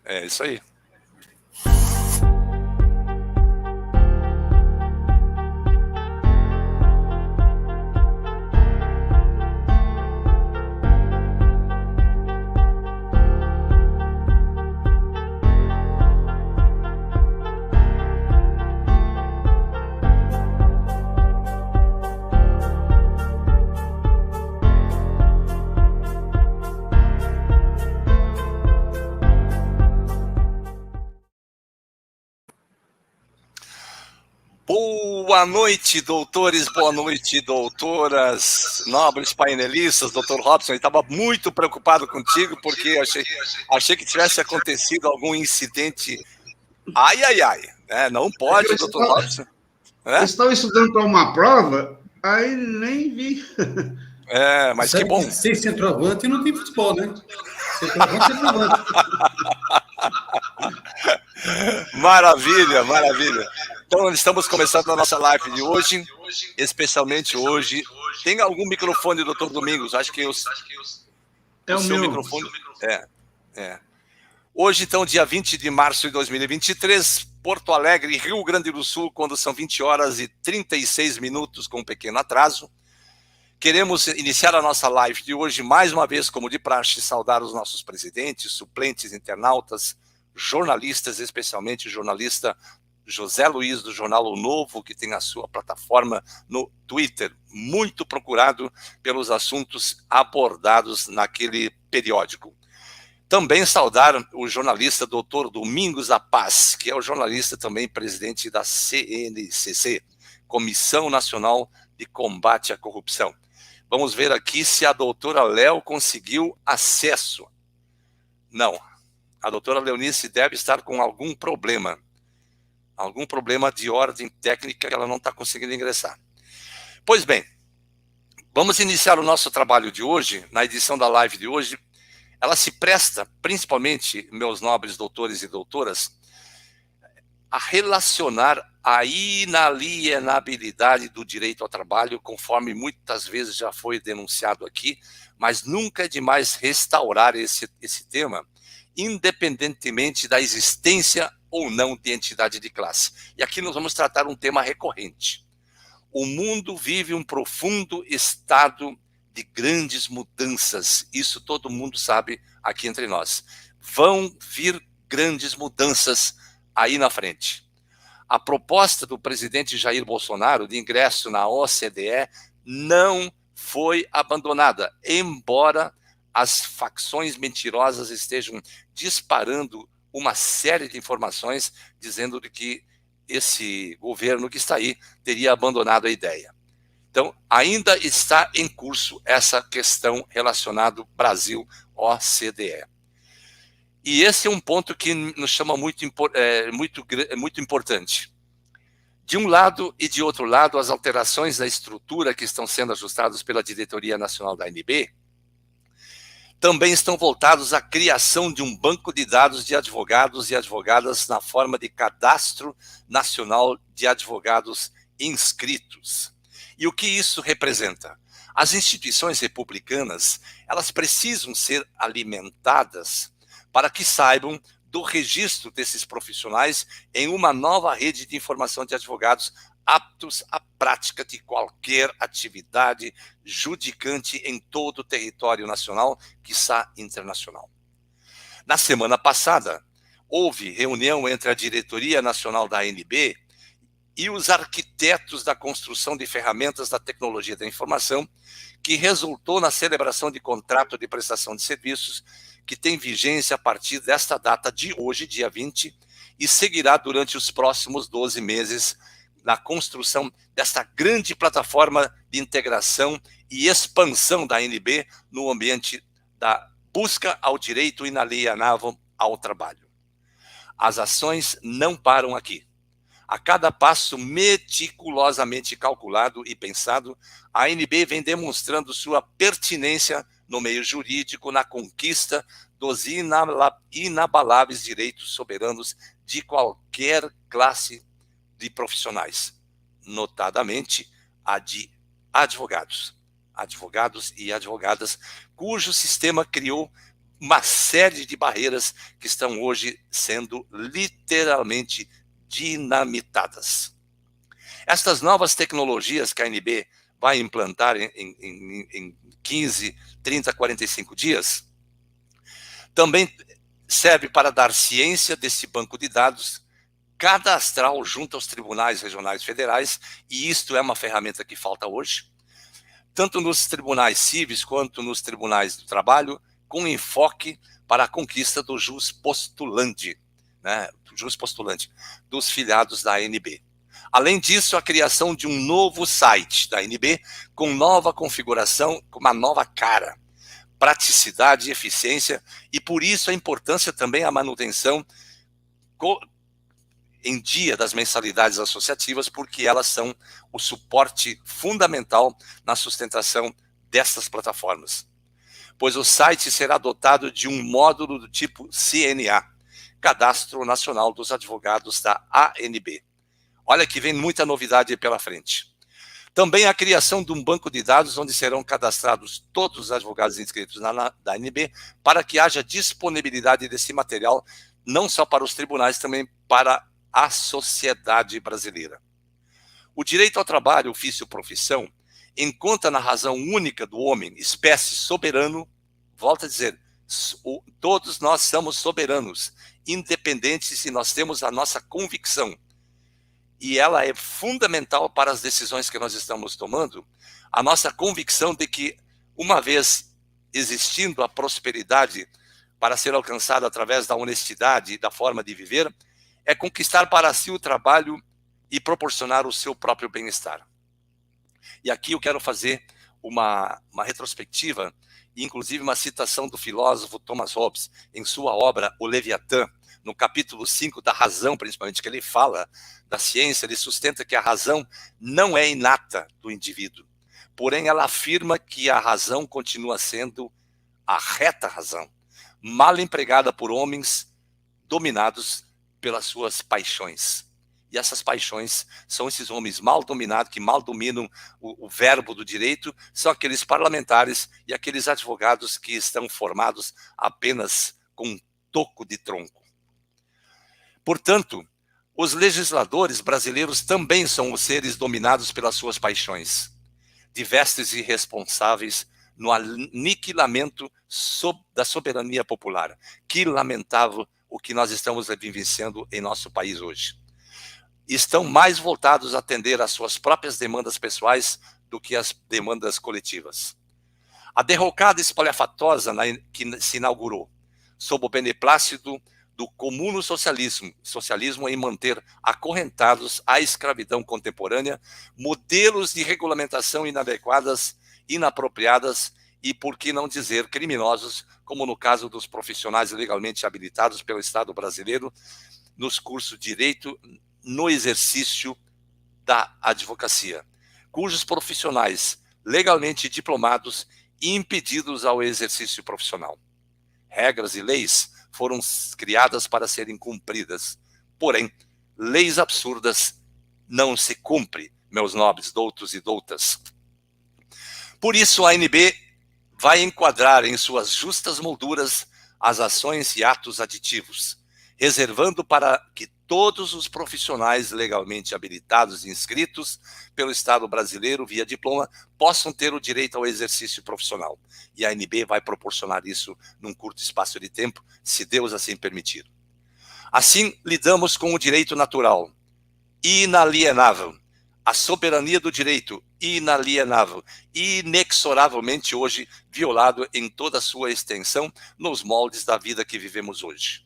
É isso aí. Boa noite, doutores, boa noite, doutoras, nobres painelistas, doutor Robson. Eu estava muito preocupado contigo porque achei que tivesse acontecido algum incidente. Ai, ai, ai. Não pode, doutor Robson. Eu estava estudando para uma prova, aí nem vi. Mas que bom. Sem centroavante não tem futebol, né? Centroavante é centroavante. Maravilha, maravilha. Então, estamos começando a nossa live de hoje, especialmente hoje. Tem algum microfone, doutor Domingos? Acho que é o seu meu microfone. Hoje, então, dia 20 de março de 2023, Porto Alegre, Rio Grande do Sul, quando são 20 horas e 36 minutos, com um pequeno atraso. Queremos iniciar a nossa live de hoje, mais uma vez, como de praxe, saudar os nossos presidentes, suplentes, internautas, jornalistas, especialmente o jornalista José Luiz, do jornal O Novo, que tem a sua plataforma no Twitter, muito procurado pelos assuntos abordados naquele periódico. Também saudar o jornalista Dr. Domingos da Paz, que é o jornalista também presidente da CNCC, Comissão Nacional de Combate à Corrupção. Vamos ver aqui se a doutora Léo conseguiu acesso. Não, a doutora Leonice deve estar com algum problema de ordem técnica que ela não está conseguindo ingressar. Pois bem, vamos iniciar o nosso trabalho de hoje, na edição da live de hoje. Ela se presta, principalmente, meus nobres doutores e doutoras, a relacionar a inalienabilidade do direito ao trabalho, conforme muitas vezes já foi denunciado aqui, mas nunca é demais restaurar esse tema, independentemente da existência ou não de entidade de classe. E aqui nós vamos tratar um tema recorrente. O mundo vive um profundo estado de grandes mudanças. Isso todo mundo sabe aqui entre nós. Vão vir grandes mudanças aí na frente. A proposta do presidente Jair Bolsonaro de ingresso na OCDE não foi abandonada, embora as facções mentirosas estejam disparando uma série de informações dizendo de que esse governo que está aí teria abandonado a ideia. Então, ainda está em curso essa questão relacionada Brasil-OCDE. E esse é um ponto que nos chama muito importante. De um lado e de outro lado, as alterações da estrutura que estão sendo ajustadas pela Diretoria Nacional da ANB também estão voltados à criação de um banco de dados de advogados e advogadas na forma de Cadastro Nacional de Advogados Inscritos. E o que isso representa? As instituições republicanas, elas precisam ser alimentadas para que saibam do registro desses profissionais em uma nova rede de informação de advogados aptos à prática de qualquer atividade judicante em todo o território nacional, quiçá internacional. Na semana passada, houve reunião entre a Diretoria Nacional da ANB e os arquitetos da construção de ferramentas da tecnologia da informação, que resultou na celebração de contrato de prestação de serviços que tem vigência a partir desta data de hoje, dia 20, e seguirá durante os próximos 12 meses na construção desta grande plataforma de integração e expansão da ANB no ambiente da busca ao direito inalienável ao trabalho. As ações não param aqui. A cada passo meticulosamente calculado e pensado, a ANB vem demonstrando sua pertinência no meio jurídico na conquista dos inabaláveis direitos soberanos de qualquer classe de profissionais, notadamente a de advogados e advogadas, cujo sistema criou uma série de barreiras que estão hoje sendo literalmente dinamitadas. Estas novas tecnologias que a ANB vai implantar em 15, 30, 45 dias, também serve para dar ciência desse banco de dados cadastral junto aos tribunais regionais federais, e isto é uma ferramenta que falta hoje, tanto nos tribunais cíveis quanto nos tribunais do trabalho, com enfoque para a conquista do jus postulante, né, dos filiados da ANB. Além disso, a criação de um novo site da ANB, com nova configuração, com uma nova cara, praticidade e eficiência, e por isso a importância também a manutenção em dia das mensalidades associativas, porque elas são o suporte fundamental na sustentação dessas plataformas. Pois o site será dotado de um módulo do tipo CNA, Cadastro Nacional dos Advogados da ANB. Olha que vem muita novidade pela frente. Também a criação de um banco de dados onde serão cadastrados todos os advogados inscritos da ANB, para que haja disponibilidade desse material, não só para os tribunais, também para a sociedade brasileira. O direito ao trabalho, ofício, profissão, encontra na razão única do homem, espécie soberano, volto a dizer, todos nós somos soberanos, independentes, e nós temos a nossa convicção, e ela é fundamental para as decisões que nós estamos tomando, a nossa convicção de que, uma vez existindo a prosperidade para ser alcançada através da honestidade e da forma de viver, é conquistar para si o trabalho e proporcionar o seu próprio bem-estar. E aqui eu quero fazer uma retrospectiva, e inclusive uma citação do filósofo Thomas Hobbes, em sua obra O Leviatã, no capítulo 5 da razão, principalmente, que ele fala da ciência, ele sustenta que a razão não é inata do indivíduo, porém ela afirma que a razão continua sendo a reta razão, mal empregada por homens dominados pelas suas paixões. E essas paixões são esses homens mal dominados, que mal dominam o verbo do direito, são aqueles parlamentares e aqueles advogados que estão formados apenas com um toco de tronco. Portanto, os legisladores brasileiros também são os seres dominados pelas suas paixões, de vestes irresponsáveis no aniquilamento da soberania popular. Que lamentável o que nós estamos vivenciando em nosso país hoje. Estão mais voltados a atender às suas próprias demandas pessoais do que às demandas coletivas. A derrocada espalhafatosa que se inaugurou, sob o beneplácito do comuno socialismo em manter acorrentados à escravidão contemporânea, modelos de regulamentação inadequadas, inapropriadas e, por que não dizer, criminosos, como no caso dos profissionais legalmente habilitados pelo Estado brasileiro nos cursos de Direito no exercício da advocacia, cujos profissionais legalmente diplomados e impedidos ao exercício profissional. Regras e leis foram criadas para serem cumpridas, porém, leis absurdas não se cumprem, meus nobres doutos e doutas. Por isso, a ANB vai enquadrar em suas justas molduras as ações e atos aditivos, reservando para que todos os profissionais legalmente habilitados e inscritos pelo Estado brasileiro via diploma possam ter o direito ao exercício profissional. E a ANB vai proporcionar isso num curto espaço de tempo, se Deus assim permitir. Assim, lidamos com o direito natural, inalienável, a soberania do direito, inalienável, inexoravelmente hoje violado em toda a sua extensão nos moldes da vida que vivemos hoje.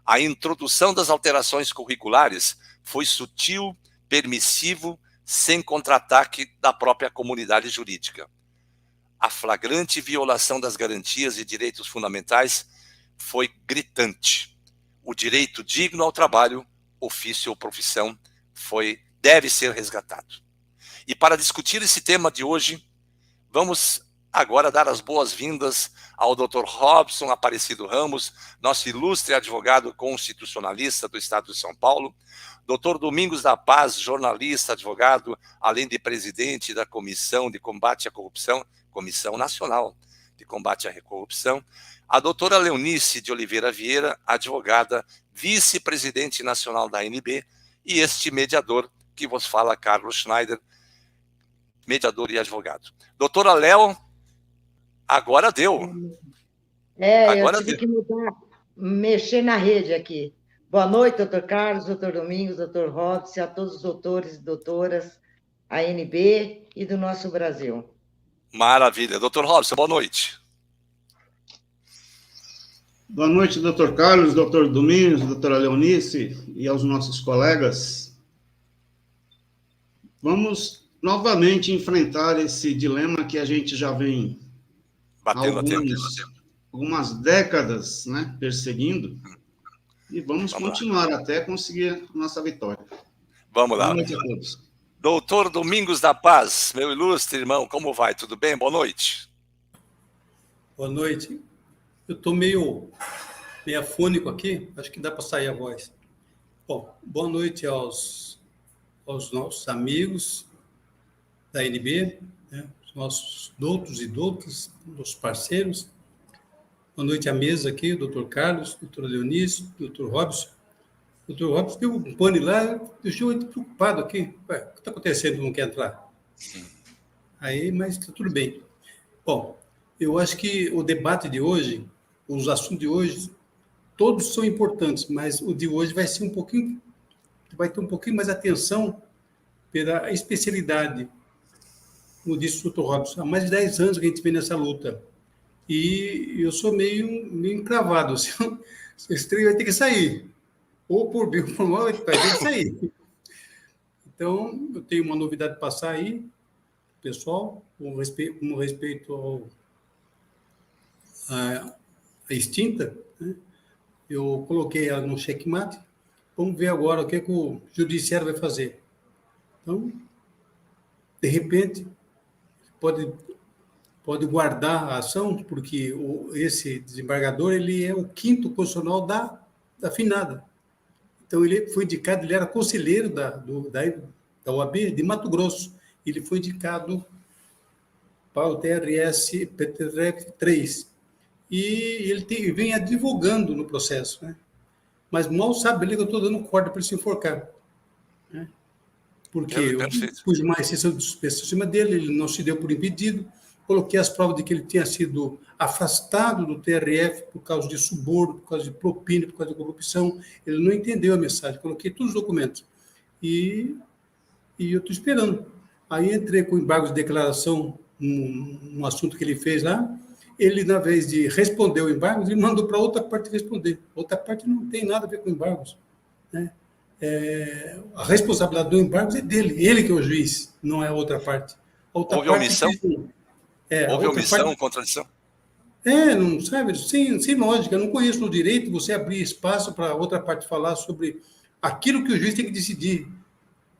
A introdução das alterações curriculares foi sutil, permissivo, sem contra-ataque da própria comunidade jurídica. A flagrante violação das garantias e direitos fundamentais foi gritante. O direito digno ao trabalho, ofício ou profissão, deve ser resgatado. E para discutir esse tema de hoje, vamos agora dar as boas-vindas ao Dr. Robson Aparecido Ramos, nosso ilustre advogado constitucionalista do Estado de São Paulo, Dr. Domingos da Paz, jornalista, advogado, além de presidente da Comissão de Combate à Corrupção, Comissão Nacional de Combate à Corrupção, a doutora Leonice de Oliveira Vieira, advogada, vice-presidente nacional da ANB, e este mediador que vos fala, Carlos Schneider, mediador e advogado. Doutora Léo, agora deu. Eu tive que mudar, mexer na rede aqui. Boa noite, doutor Carlos, doutor Domingos, doutor Robson, a todos os doutores e doutoras, ANB e do nosso Brasil. Maravilha. Doutor Robson, boa noite. Boa noite, doutor Carlos, doutor Domingos, doutora Leonice e aos nossos colegas. Vamos novamente enfrentar esse dilema que a gente já vem batendo algumas décadas, né, perseguindo, e vamos continuar até conseguir a nossa vitória. Vamos lá. Boa noite a todos. Doutor Domingos da Paz, meu ilustre irmão, como vai? Tudo bem? Boa noite. Boa noite. Eu estou meio afônico aqui, acho que dá para sair a voz. Bom, boa noite aos nossos amigos da ANB, né, os nossos doutos e doutas, nossos parceiros. Boa noite à mesa aqui, doutor Carlos, doutora Leonice, doutor Robson. Doutor Robson deu um pane lá, deixou ele preocupado aqui. Ué, o que está acontecendo? Não quer entrar? Aí, mas está tudo bem. Bom, eu acho que o debate de hoje, os assuntos de hoje, todos são importantes, mas o de hoje vai ter um pouquinho mais atenção pela especialidade, como disse o doutor Robson. Há mais de 10 anos que a gente vem nessa luta. E eu sou meio encravado. Esse trem vai ter que sair. Ou por bem ou por mal, vai ter que sair. Então, eu tenho uma novidade para passar aí, pessoal, com respeito à extinta, né? Eu coloquei ela no checkmate. Vamos ver agora o que o judiciário vai fazer. Então, de repente, pode guardar a ação, porque esse desembargador ele é o 5º constitucional da finada. Então, ele foi indicado, ele era conselheiro da OAB de Mato Grosso. Ele foi indicado para o TRS PTRF 3. E ele vem advogando no processo, né? Mas mal sabe ele que eu estou dando corda para ele se enforcar, né? Porque eu pus uma exceção de suspeição em cima dele, ele não se deu por impedido, coloquei as provas de que ele tinha sido afastado do TRF por causa de suborno, por causa de propina, por causa de corrupção. Ele não entendeu a mensagem, coloquei todos os documentos. E eu estou esperando. Aí entrei com embargos de declaração no assunto que ele fez lá. Ele, na vez de responder o embargo, ele mandou para outra parte responder. Outra parte não tem nada a ver com embargos, né? A responsabilidade do embargo é dele. Ele que é o juiz, não é a outra parte. Houve omissão? Houve omissão, contradição? Não sabe, sem lógica. Eu não conheço no direito você abrir espaço para outra parte falar sobre aquilo que o juiz tem que decidir.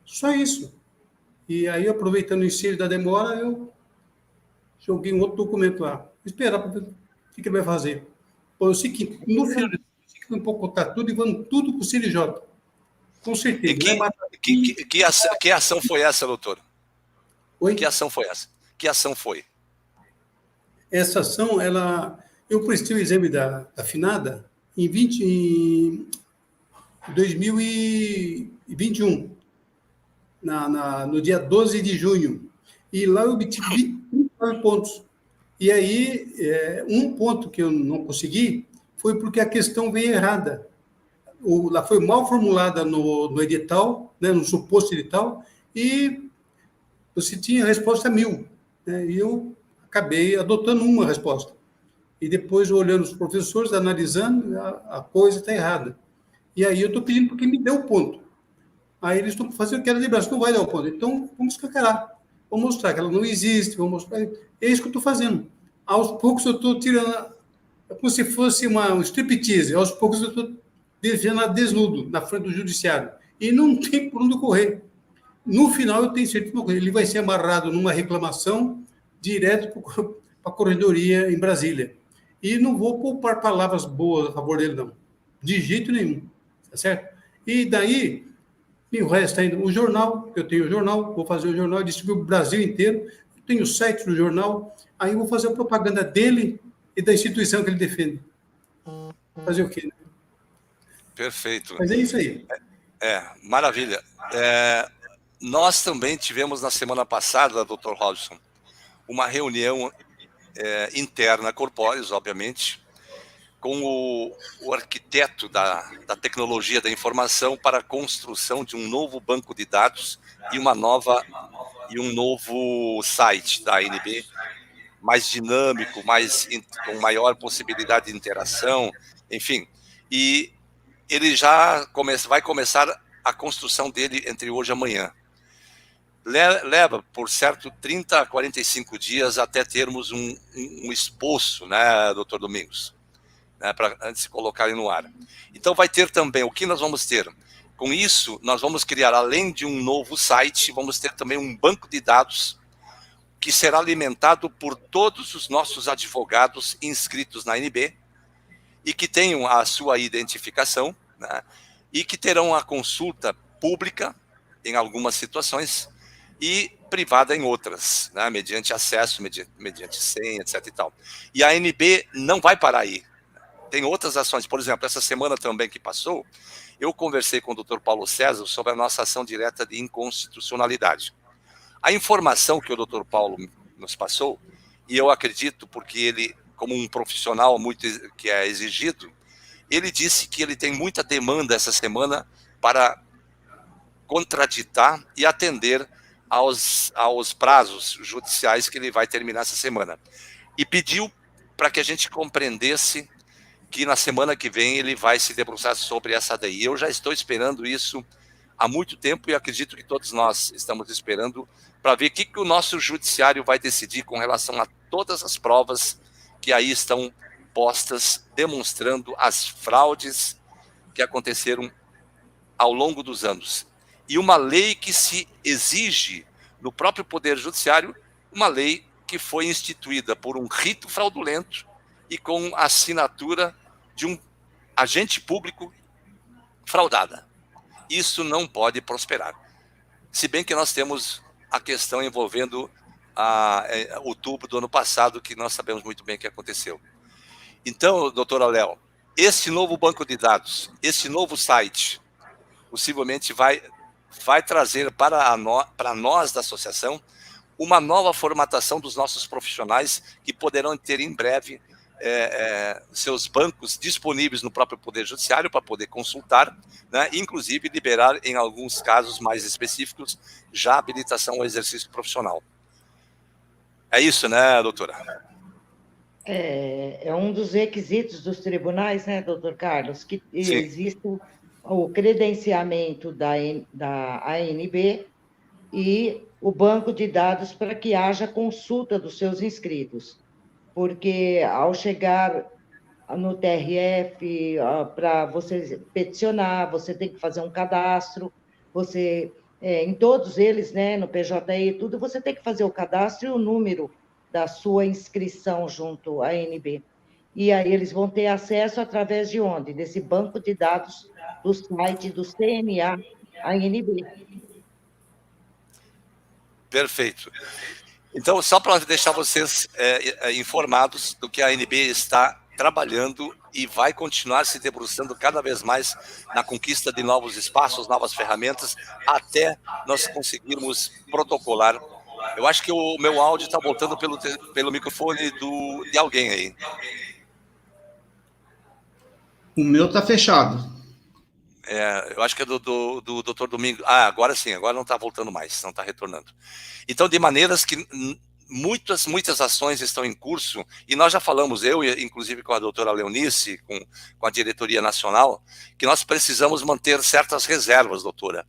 Só isso. E aí, aproveitando o ensejo da demora, eu joguei um outro documento lá. Esperar para ver o que ele vai fazer. Bom, eu sei que no final de tudo, vamos botar tudo e vamos tudo para o CNJ. Com certeza. E que ação foi essa, doutor? Oi? Que ação foi essa? Que ação foi? Essa ação, eu prestei o exame da finada em 2021, no dia 12 de junho. E lá eu obtive 29 pontos. E aí, um ponto que eu não consegui foi porque a questão veio errada. Ela foi mal formulada no edital, né, no suposto edital, e você tinha a resposta 1000. Né, e eu acabei adotando uma resposta. E depois, olhando os professores, analisando, a coisa está errada. E aí eu estou pedindo para que me dê o ponto. Aí eles estão fazendo aquela liberação, não vai dar o ponto. Então, vamos escancarar. Vamos mostrar que ela não existe, vamos mostrar. É isso que eu estou fazendo. Aos poucos eu estou tirando, como se fosse um striptease, aos poucos eu estou deixando ela desnudo na frente do judiciário. E não tem por onde correr. No final, eu tenho certeza que ele vai ser amarrado numa reclamação direto para a corredoria em Brasília. E não vou poupar palavras boas a favor dele, não. De jeito nenhum. Tá certo? E daí, me resta ainda o jornal, eu tenho o jornal, vou fazer o jornal, distribuir o Brasil inteiro. tem o site do jornal, aí eu vou fazer a propaganda dele e da instituição que ele defende. Fazer o quê, né? Perfeito. Mas é isso aí. Maravilha. Nós também tivemos na semana passada, Dr. Robson, uma reunião interna Corporis, obviamente, com o arquiteto da tecnologia da informação para a construção de um novo banco de dados e um novo site da ANB, mais dinâmico, com maior possibilidade de interação, enfim. E ele já vai começar a construção dele entre hoje e amanhã. Leva, por certo, 30 a 45 dias até termos um esboço, né, doutor Domingos? Para antes de colocar ele no ar. Então vai ter também, o que nós vamos ter? Com isso, nós vamos criar, além de um novo site, vamos ter também um banco de dados que será alimentado por todos os nossos advogados inscritos na ANB e que tenham a sua identificação, né, e que terão a consulta pública em algumas situações e privada em outras, né, mediante acesso, mediante senha, etc. e tal. E a ANB não vai parar aí. Tem outras ações, por exemplo, essa semana também que passou, eu conversei com o Dr. Paulo César sobre a nossa ação direta de inconstitucionalidade. A informação que o Dr. Paulo nos passou, e eu acredito, porque ele, como um profissional muito que é exigido, ele disse que ele tem muita demanda essa semana para contraditar e atender aos prazos judiciais que ele vai terminar essa semana. E pediu para que a gente compreendesse que na semana que vem ele vai se debruçar sobre essa daí. Eu já estou esperando isso há muito tempo e acredito que todos nós estamos esperando para ver o que o nosso judiciário vai decidir com relação a todas as provas que aí estão postas, demonstrando as fraudes que aconteceram ao longo dos anos. E uma lei que se exige no próprio Poder Judiciário, uma lei que foi instituída por um rito fraudulento e com a assinatura de um agente público fraudada. Isso não pode prosperar. Se bem que nós temos a questão envolvendo outubro do ano passado, que nós sabemos muito bem o que aconteceu. Então, doutora Léo, esse novo banco de dados, esse novo site, possivelmente vai trazer para nós da associação uma nova formatação dos nossos profissionais que poderão ter em breve seus bancos disponíveis no próprio Poder Judiciário para poder consultar, né, inclusive liberar, em alguns casos mais específicos, já habilitação ao exercício profissional. É isso, né, doutora? É um dos requisitos dos tribunais, né, doutor Carlos, que Sim. existe o credenciamento da ANB e o banco de dados para que haja consulta dos seus inscritos. Porque ao chegar no TRF, para você peticionar, você tem que fazer um cadastro, em todos eles, né, no PJI e tudo, você tem que fazer o cadastro e o número da sua inscrição junto à ANB. E aí eles vão ter acesso através de onde? Desse banco de dados do site do CNA, ANB. Perfeito. Então, só para deixar vocês informados do que a ANB está trabalhando e vai continuar se debruçando cada vez mais na conquista de novos espaços, novas ferramentas, até nós conseguirmos protocolar. Eu acho que o meu áudio está voltando pelo microfone de alguém aí. O meu está fechado. Eu acho que é do doutor Domingos. Agora sim, agora não está voltando mais, não está retornando. Então, de maneiras que muitas ações estão em curso, e nós já falamos, eu, inclusive com a doutora Leonice, com a diretoria nacional, que nós precisamos manter certas reservas, doutora,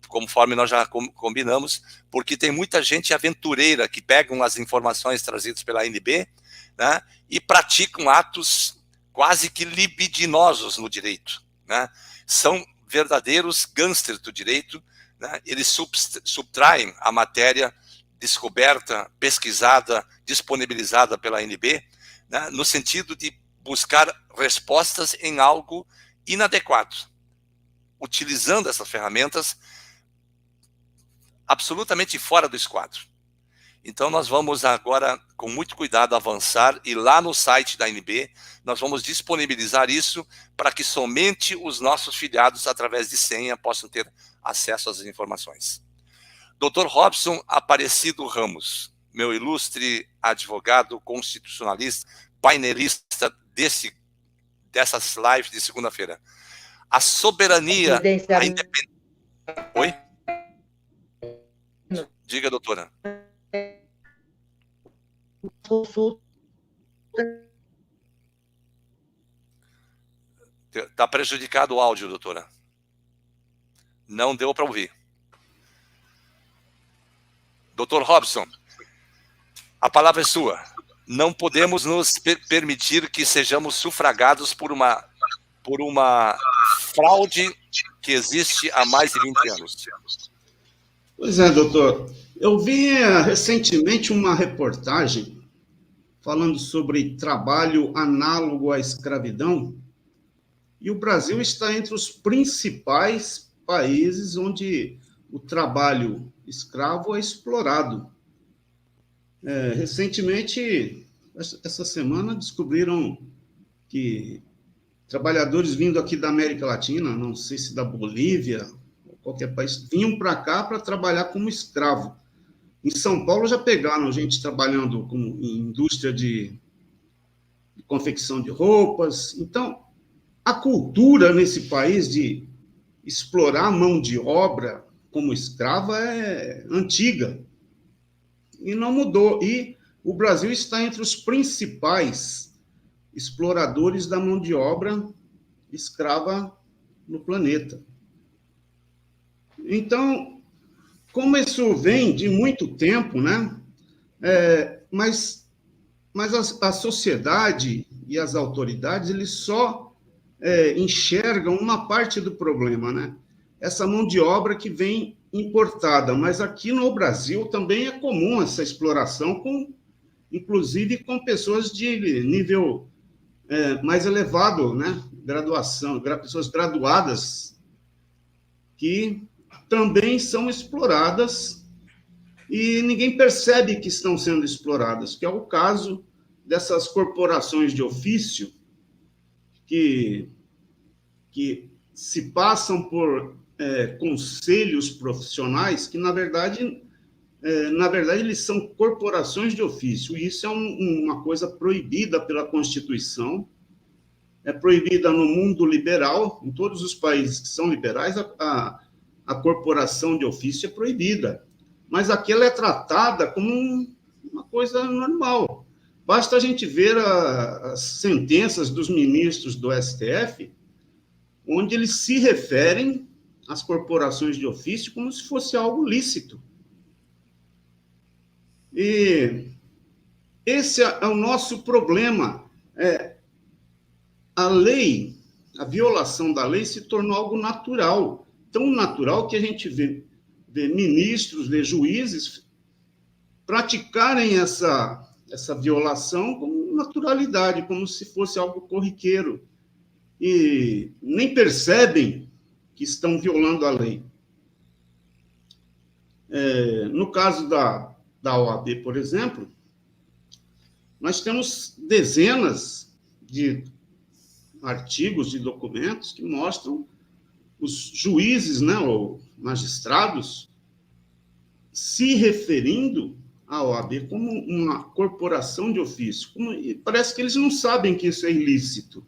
conforme nós já combinamos, porque tem muita gente aventureira que pegam as informações trazidas pela ANB, né, e praticam atos quase que libidinosos no direito, né? São verdadeiros gangsters do direito, né? Eles subtraem a matéria descoberta, pesquisada, disponibilizada pela ANB, né? No sentido de buscar respostas em algo inadequado, utilizando essas ferramentas absolutamente fora do esquadro. Então, nós vamos agora, com muito cuidado, avançar, e lá no site da ANB, nós vamos disponibilizar isso para que somente os nossos filiados, através de senha, possam ter acesso às informações. Dr. Robson Aparecido Ramos, meu ilustre advogado constitucionalista, painelista dessas lives de segunda-feira. A soberania, a independência... Oi? Diga, doutora. Está prejudicado o áudio, doutora. Não deu para ouvir. Doutor Robson, a palavra é sua. Não podemos nos permitir que sejamos sufragados por uma fraude que existe há mais de 20 anos. Pois é, doutor. Eu vi recentemente uma reportagem falando sobre trabalho análogo à escravidão, e o Brasil está entre os principais países onde o trabalho escravo é explorado. Recentemente, essa semana, descobriram que trabalhadores vindo aqui da América Latina, não sei se da Bolívia, ou qualquer país, vinham para cá para trabalhar como escravo. Em São Paulo já pegaram gente trabalhando em indústria de confecção de roupas. Então, a cultura nesse país de explorar a mão de obra como escrava é antiga e não mudou. E o Brasil está entre os principais exploradores da mão de obra escrava no planeta. Então, como isso vem de muito tempo, né? Mas a sociedade e as autoridades, eles só enxergam uma parte do problema, né? Essa mão de obra que vem importada, mas aqui no Brasil também é comum essa exploração, inclusive com pessoas de nível mais elevado, né? Graduação, pessoas graduadas que também são exploradas e ninguém percebe que estão sendo exploradas, que é o caso dessas corporações de ofício que se passam por conselhos profissionais que, na verdade, eles são corporações de ofício, e isso é uma coisa proibida pela Constituição, é proibida no mundo liberal, em todos os países que são liberais, a corporação de ofício é proibida, mas aqui ela é tratada como uma coisa normal. Basta a gente ver as sentenças dos ministros do STF, onde eles se referem às corporações de ofício como se fosse algo lícito. E esse é o nosso problema. A lei, a violação da lei se tornou algo natural, tão natural que a gente vê ministros, vê juízes praticarem essa violação com naturalidade, como se fosse algo corriqueiro, e nem percebem que estão violando a lei. No caso da OAB, por exemplo, nós temos dezenas de artigos, de documentos que mostram os juízes, né, ou magistrados, se referindo à OAB como uma corporação de ofício. E parece que eles não sabem que isso é ilícito.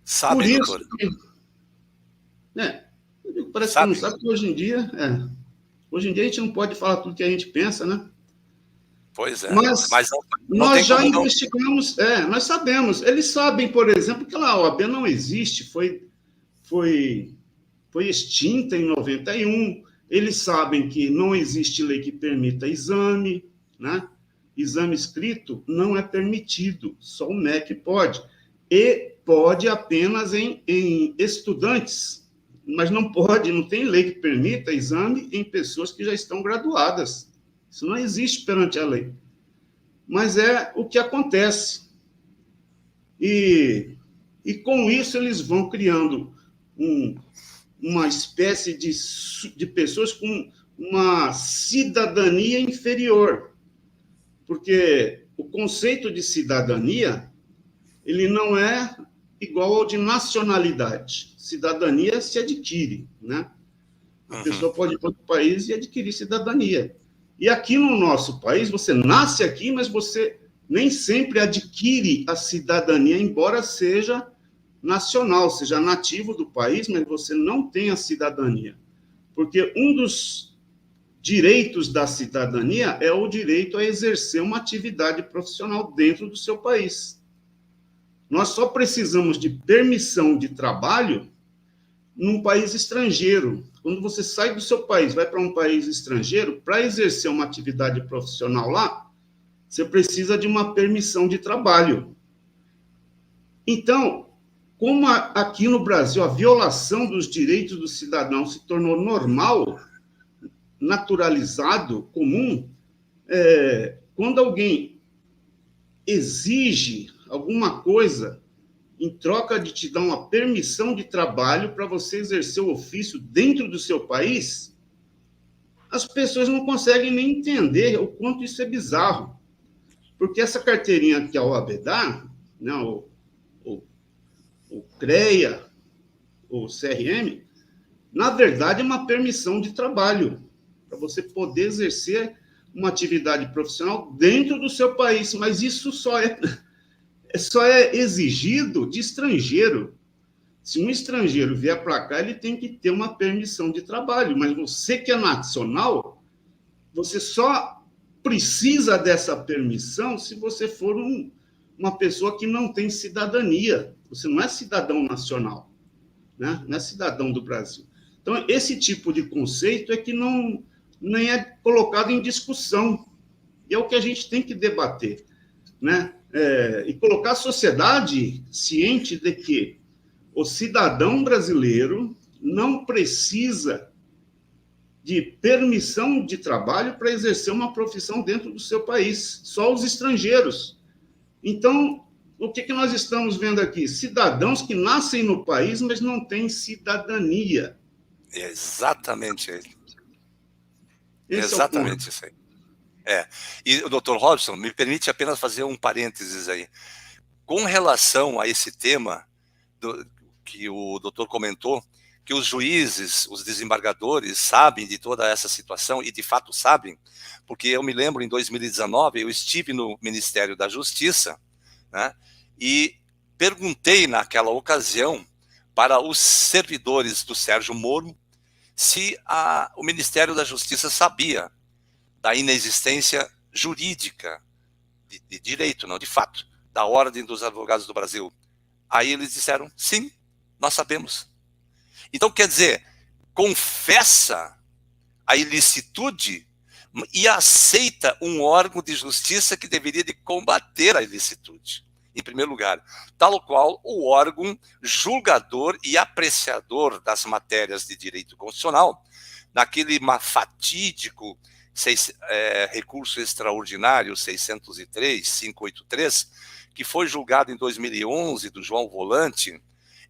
Sabe, por isso, doutor? Parece que não sabe, que hoje em dia a gente não pode falar tudo que a gente pensa, né? Pois é. Mas não nós já investigamos, nós sabemos. Eles sabem, por exemplo, que a OAB não existe, foi extinta em 91. Eles sabem que não existe lei que permita exame, né? Exame escrito não é permitido, só o MEC pode. E pode apenas em estudantes, mas não tem lei que permita exame em pessoas que já estão graduadas. Isso não existe perante a lei. Mas é o que acontece. E com isso eles vão criando uma espécie de pessoas com uma cidadania inferior, porque o conceito de cidadania, ele não é igual ao de nacionalidade. Cidadania se adquire, né? A pessoa pode ir para outro país e adquirir cidadania. E aqui no nosso país, você nasce aqui, mas você nem sempre adquire a cidadania, embora seja nacional, seja nativo do país, mas você não tem a cidadania. Porque um dos direitos da cidadania é o direito a exercer uma atividade profissional dentro do seu país. Nós só precisamos de permissão de trabalho num país estrangeiro. Quando você sai do seu país, vai para um país estrangeiro, para exercer uma atividade profissional lá, você precisa de uma permissão de trabalho. Então, como aqui no Brasil a violação dos direitos do cidadão se tornou normal, naturalizado, comum, quando alguém exige alguma coisa em troca de te dar uma permissão de trabalho para você exercer o ofício dentro do seu país, as pessoas não conseguem nem entender o quanto isso é bizarro. Porque essa carteirinha que a OAB dá, né, o CREA, o CRM, na verdade é uma permissão de trabalho, para você poder exercer uma atividade profissional dentro do seu país, mas isso só é exigido de estrangeiro. Se um estrangeiro vier para cá, ele tem que ter uma permissão de trabalho, mas você que é nacional, você só precisa dessa permissão se você for uma pessoa que não tem cidadania. Você não é cidadão nacional, né? Não é cidadão do Brasil. Então, esse tipo de conceito é que nem é colocado em discussão. E é o que a gente tem que debater, né? E colocar a sociedade ciente de que o cidadão brasileiro não precisa de permissão de trabalho para exercer uma profissão dentro do seu país, só os estrangeiros. Então, o que nós estamos vendo aqui? Cidadãos que nascem no país, mas não têm cidadania. Exatamente isso. Esse Exatamente isso aí. E o Dr. Robson, me permite apenas fazer um parênteses aí. Com relação a esse tema que o doutor comentou, que os juízes, os desembargadores sabem de toda essa situação, e de fato sabem, porque eu me lembro, em 2019, eu estive no Ministério da Justiça, né, e perguntei naquela ocasião para os servidores do Sérgio Moro se o Ministério da Justiça sabia da inexistência jurídica, de direito, não de fato, da Ordem dos Advogados do Brasil. Aí eles disseram, sim, nós sabemos. Então, quer dizer, confessa a ilicitude e aceita um órgão de justiça que deveria de combater a ilicitude, em primeiro lugar, tal qual o órgão julgador e apreciador das matérias de direito constitucional, naquele fatídico recurso extraordinário 603-583, que foi julgado em 2011 do João Volante,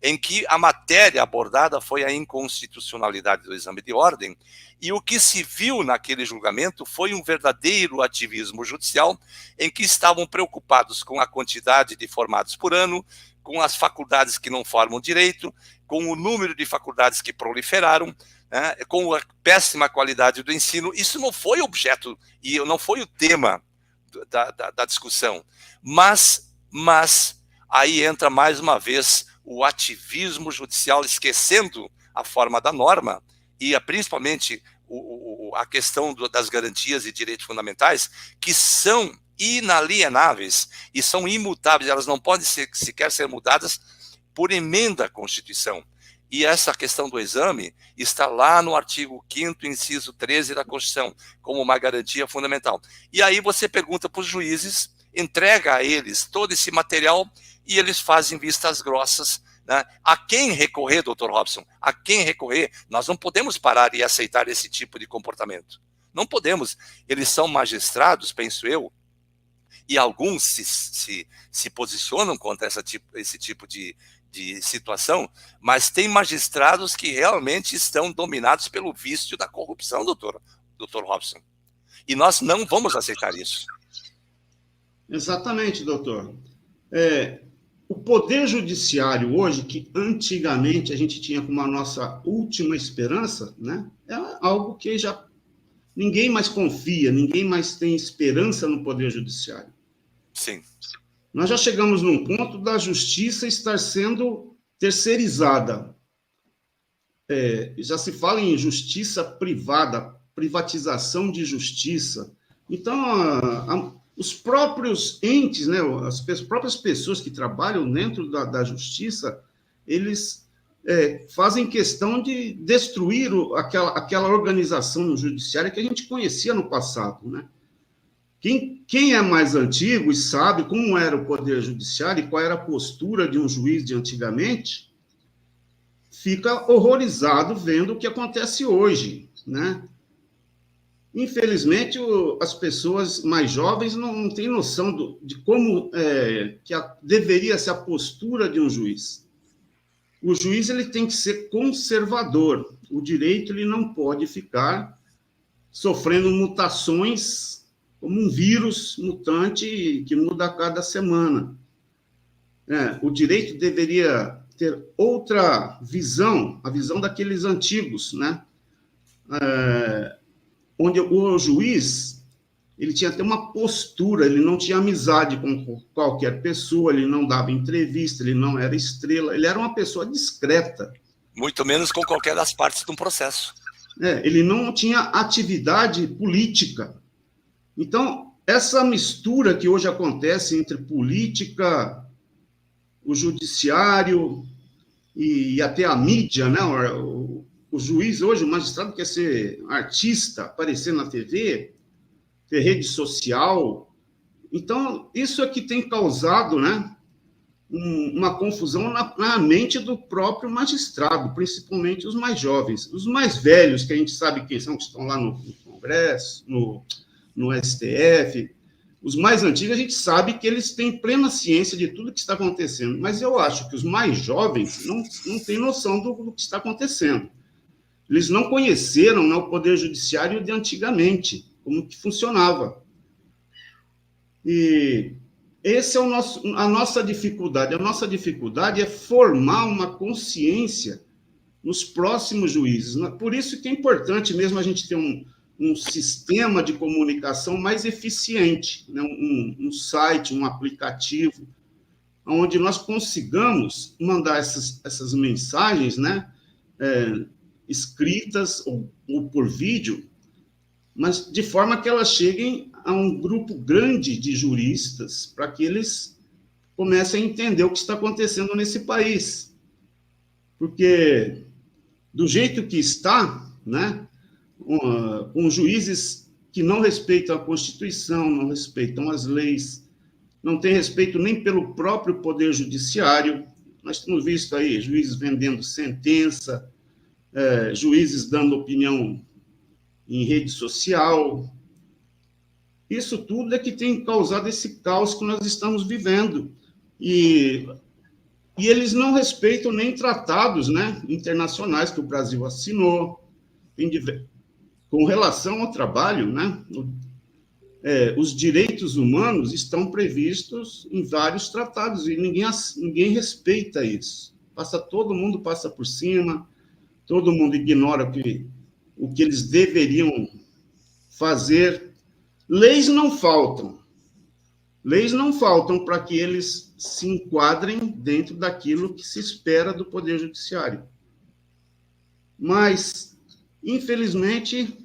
em que a matéria abordada foi a inconstitucionalidade do exame de ordem, e o que se viu naquele julgamento foi um verdadeiro ativismo judicial, em que estavam preocupados com a quantidade de formados por ano, com as faculdades que não formam direito, com o número de faculdades que proliferaram, né, com a péssima qualidade do ensino. Isso não foi objeto, e não foi o tema da discussão, mas aí entra mais uma vez o ativismo judicial, esquecendo a forma da norma e principalmente a questão das garantias e direitos fundamentais, que são inalienáveis e são imutáveis, elas não podem sequer ser mudadas por emenda à Constituição. E essa questão do exame está lá no artigo 5º, inciso 13 da Constituição, como uma garantia fundamental. E aí você pergunta para os juízes, entrega a eles todo esse material e eles fazem vistas grossas, né? A quem recorrer, doutor Robson? A quem recorrer? Nós não podemos parar e aceitar esse tipo de comportamento. Não podemos. Eles são magistrados, penso eu, e alguns se posicionam contra esse tipo de situação, mas tem magistrados que realmente estão dominados pelo vício da corrupção, doutor doutor Robson. E nós não vamos aceitar isso. Exatamente, doutor. O Poder Judiciário hoje, que antigamente a gente tinha como a nossa última esperança, né, é algo que já ninguém mais confia, ninguém mais tem esperança no Poder Judiciário. Sim. Nós já chegamos num ponto da justiça estar sendo terceirizada. Já se fala em justiça privada, privatização de justiça. Então, os próprios entes, né, as próprias pessoas que trabalham dentro da justiça, eles fazem questão de destruir aquela organização judiciária que a gente conhecia no passado, né? Quem é mais antigo e sabe como era o Poder Judiciário e qual era a postura de um juiz de antigamente, fica horrorizado vendo o que acontece hoje, né? Infelizmente, as pessoas mais jovens não têm noção de como deveria ser a postura de um juiz. O juiz ele tem que ser conservador. O direito ele não pode ficar sofrendo mutações como um vírus mutante que muda a cada semana. O direito deveria ter outra visão, a visão daqueles antigos, né? Onde o juiz ele tinha até uma postura, ele não tinha amizade com qualquer pessoa, ele não dava entrevista, ele não era estrela, ele era uma pessoa discreta. Muito menos com qualquer das partes de um processo. Ele não tinha atividade política. Então, essa mistura que hoje acontece entre política, o judiciário e até a mídia, né? O juiz hoje, o magistrado quer ser artista, aparecer na TV, ter rede social. Então, isso é que tem causado, né, uma confusão na mente do próprio magistrado, principalmente os mais jovens. Os mais velhos, que a gente sabe quem são, que estão lá no Congresso, no STF. Os mais antigos, a gente sabe que eles têm plena ciência de tudo que está acontecendo. Mas eu acho que os mais jovens não têm noção do que está acontecendo. Eles não conheceram, né, o Poder Judiciário de antigamente, como que funcionava. E essa é a nossa dificuldade. A nossa dificuldade é formar uma consciência nos próximos juízes. Por isso que é importante mesmo a gente ter um sistema de comunicação mais eficiente, né, um site, um aplicativo, onde nós consigamos mandar essas mensagens, né, escritas ou por vídeo, mas de forma que elas cheguem a um grupo grande de juristas, para que eles comecem a entender o que está acontecendo nesse país. Porque, do jeito que está, né, com juízes que não respeitam a Constituição, não respeitam as leis, não têm respeito nem pelo próprio Poder Judiciário. Nós temos visto aí juízes vendendo sentença, juízes dando opinião em rede social. Isso tudo é que tem causado esse caos que nós estamos vivendo. E eles não respeitam nem tratados, né, internacionais que o Brasil assinou. Com relação ao trabalho, né, os direitos humanos estão previstos em vários tratados e ninguém respeita isso. Todo mundo passa por cima, todo mundo ignora o que eles deveriam fazer. Leis não faltam para que eles se enquadrem dentro daquilo que se espera do Poder Judiciário. Mas, infelizmente,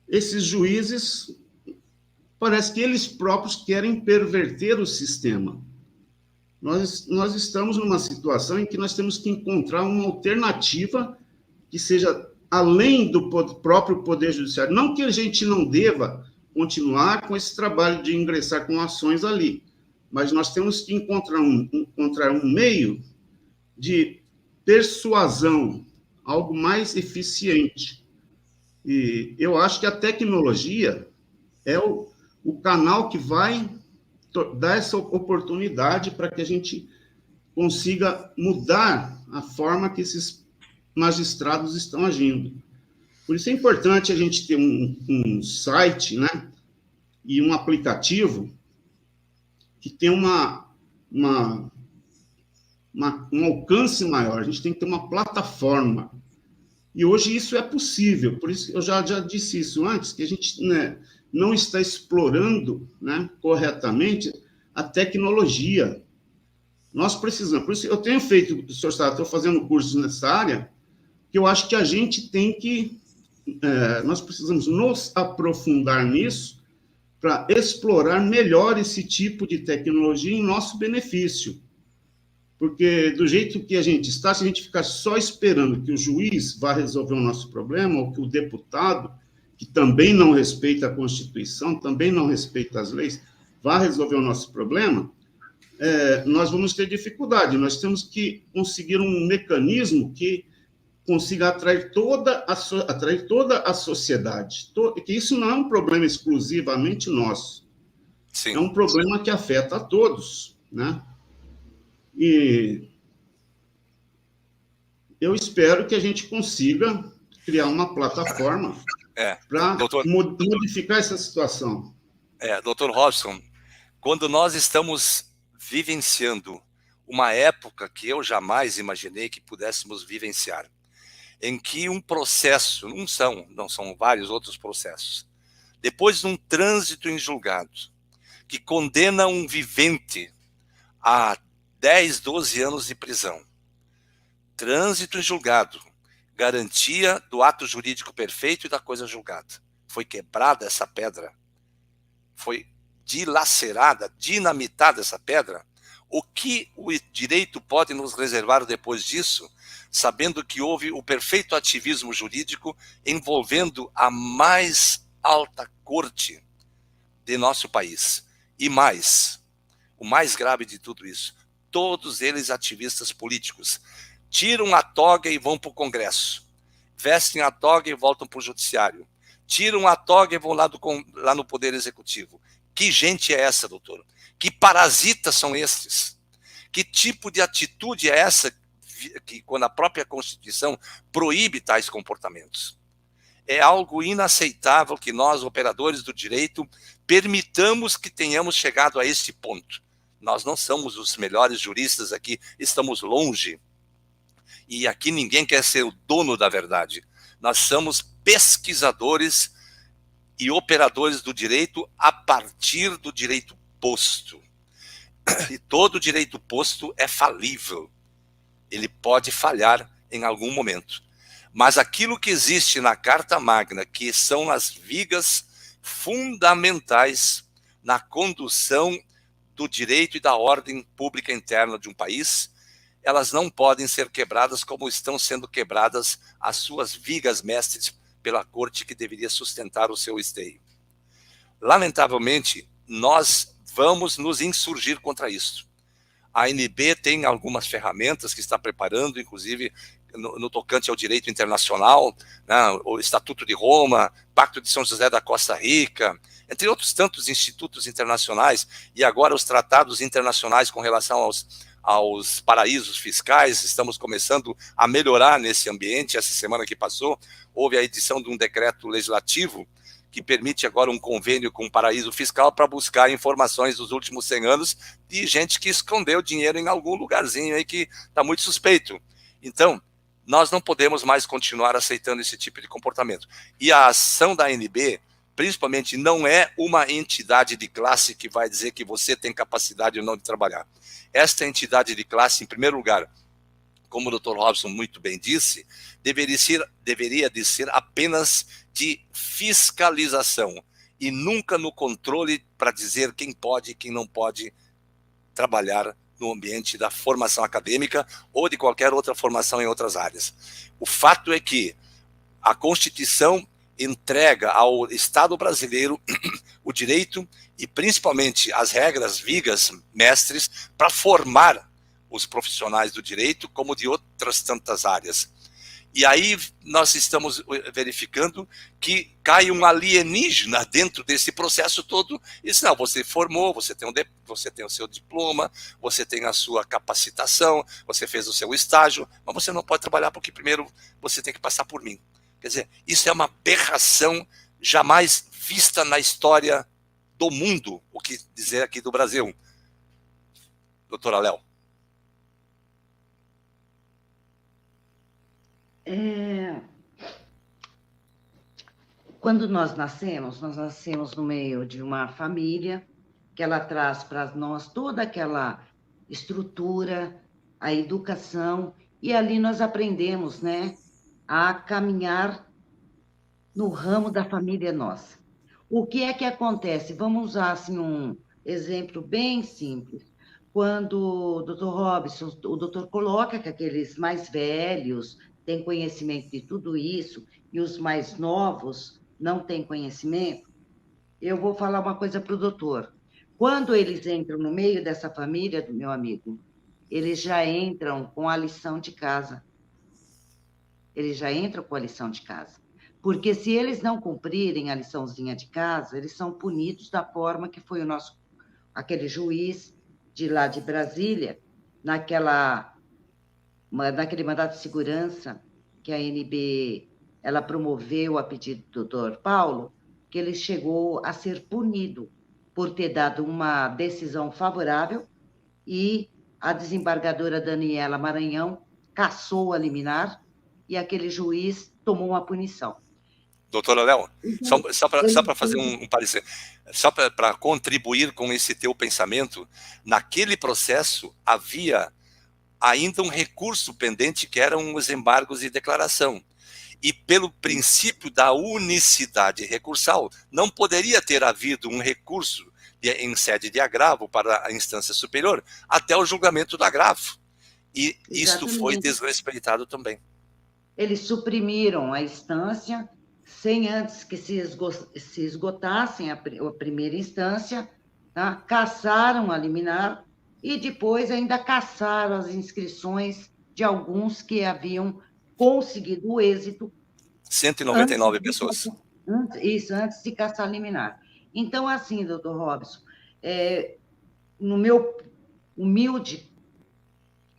esses juízes, parece que eles próprios querem perverter o sistema. Nós estamos numa situação em que nós temos que encontrar uma alternativa que seja além do próprio Poder Judiciário. Não que a gente não deva continuar com esse trabalho de ingressar com ações ali, mas nós temos que encontrar um meio de persuasão, algo mais eficiente. E eu acho que a tecnologia é o canal que vai dar essa oportunidade para que a gente consiga mudar a forma que esses magistrados estão agindo. Por isso é importante a gente ter um site, né, e um aplicativo que tem um alcance maior. A gente tem que ter uma plataforma. E hoje isso é possível. Por isso eu já disse isso antes, que a gente, né, não está explorando, né, corretamente a tecnologia. Nós precisamos. Por isso eu tenho feito, estou fazendo cursos nessa área, que eu acho que a gente tem que nós precisamos nos aprofundar nisso para explorar melhor esse tipo de tecnologia em nosso benefício. Porque do jeito que a gente está, se a gente ficar só esperando que o juiz vá resolver o nosso problema, ou que o deputado, que também não respeita a Constituição, também não respeita as leis, vá resolver o nosso problema, nós vamos ter dificuldade. Nós temos que conseguir um mecanismo que consiga atrair toda a sociedade. Que isso não é um problema exclusivamente nosso. Sim. É um problema que afeta a todos, né? E eu espero que a gente consiga criar uma plataforma para modificar essa situação. Doutor Robson, quando nós estamos vivenciando uma época que eu jamais imaginei que pudéssemos vivenciar, em que um processo, não são vários outros processos, depois de um trânsito em julgado, que condena um vivente a 10, 12 anos de prisão, trânsito em julgado, garantia do ato jurídico perfeito e da coisa julgada, foi quebrada essa pedra, foi dilacerada, dinamitada essa pedra. O que o direito pode nos reservar depois disso, sabendo que houve o perfeito ativismo jurídico envolvendo a mais alta corte de nosso país? E mais, o mais grave de tudo isso, todos eles ativistas políticos, tiram a toga e vão para o Congresso, vestem a toga e voltam para o Judiciário, tiram a toga e vão lá no Poder Executivo. Que gente é essa, doutor? Que parasitas são estes? Que tipo de atitude é essa que, quando a própria Constituição proíbe tais comportamentos? É algo inaceitável que nós, operadores do direito, permitamos que tenhamos chegado a este ponto. Nós não somos os melhores juristas aqui, estamos longe. E aqui ninguém quer ser o dono da verdade. Nós somos pesquisadores e operadores do direito a partir do direito posto. E todo direito posto é falível. Ele pode falhar em algum momento. Mas aquilo que existe na Carta Magna, que são as vigas fundamentais na condução do direito e da ordem pública interna de um país, elas não podem ser quebradas como estão sendo quebradas as suas vigas mestres pela corte que deveria sustentar o seu esteio. Lamentavelmente, nós vamos nos insurgir contra isso. A ANB tem algumas ferramentas que está preparando, inclusive no tocante ao direito internacional, né, o Estatuto de Roma, Pacto de São José da Costa Rica, entre outros tantos institutos internacionais, e agora os tratados internacionais com relação aos paraísos fiscais. Estamos começando a melhorar nesse ambiente. Essa semana que passou, houve a edição de um decreto legislativo que permite agora um convênio com um paraíso fiscal para buscar informações dos últimos 100 anos de gente que escondeu dinheiro em algum lugarzinho aí que está muito suspeito. Então, nós não podemos mais continuar aceitando esse tipo de comportamento. E a ação da ANB, principalmente, não é uma entidade de classe que vai dizer que você tem capacidade ou não de trabalhar. Esta entidade de classe, em primeiro lugar, como o Dr. Robson muito bem disse, deveria de ser apenas de fiscalização e nunca no controle para dizer quem pode e quem não pode trabalhar no ambiente da formação acadêmica ou de qualquer outra formação em outras áreas. O fato é que a Constituição entrega ao Estado brasileiro o direito e principalmente as regras, vigas, mestres, para formar os profissionais do direito, como de outras tantas áreas. E aí nós estamos verificando que cai um alienígena dentro desse processo todo e diz, não, você formou, você tem o seu diploma, você tem a sua capacitação, você fez o seu estágio, mas você não pode trabalhar porque primeiro você tem que passar por mim. Quer dizer, isso é uma aberração jamais vista na história do mundo, o que dizer aqui do Brasil. Doutora Léo. Quando nós nascemos no meio de uma família que ela traz para nós toda aquela estrutura, a educação, e ali nós aprendemos, né, a caminhar no ramo da família nossa. O que é que acontece? Vamos usar assim, um exemplo bem simples. Quando o Dr. Robson, o doutor coloca que aqueles mais velhos têm conhecimento de tudo isso e os mais novos não têm conhecimento, eu vou falar uma coisa para o doutor. Quando eles entram no meio dessa família, do meu amigo, eles já entram com a lição de casa. Eles já entram com a lição de casa. Porque se eles não cumprirem a liçãozinha de casa, eles são punidos da forma que foi aquele juiz de lá de Brasília, naquele mandato de segurança que a ANB ela promoveu a pedido do doutor Paulo, que ele chegou a ser punido por ter dado uma decisão favorável e a desembargadora Daniela Maranhão cassou a liminar e aquele juiz tomou uma punição. Doutora Léo, só para fazer um parecer, só para contribuir com esse teu pensamento, naquele processo havia ainda um recurso pendente que eram os embargos de declaração. E pelo princípio da unicidade recursal, não poderia ter havido um recurso em sede de agravo para a instância superior até o julgamento do agravo. E isto foi desrespeitado também. Eles suprimiram a instância sem antes que se esgotassem a primeira instância, tá? Cassaram a liminar e depois ainda cassaram as inscrições de alguns que haviam conseguido o êxito. 199 pessoas. Antes de caçar a liminar. Então, assim, doutor Robson, no meu humilde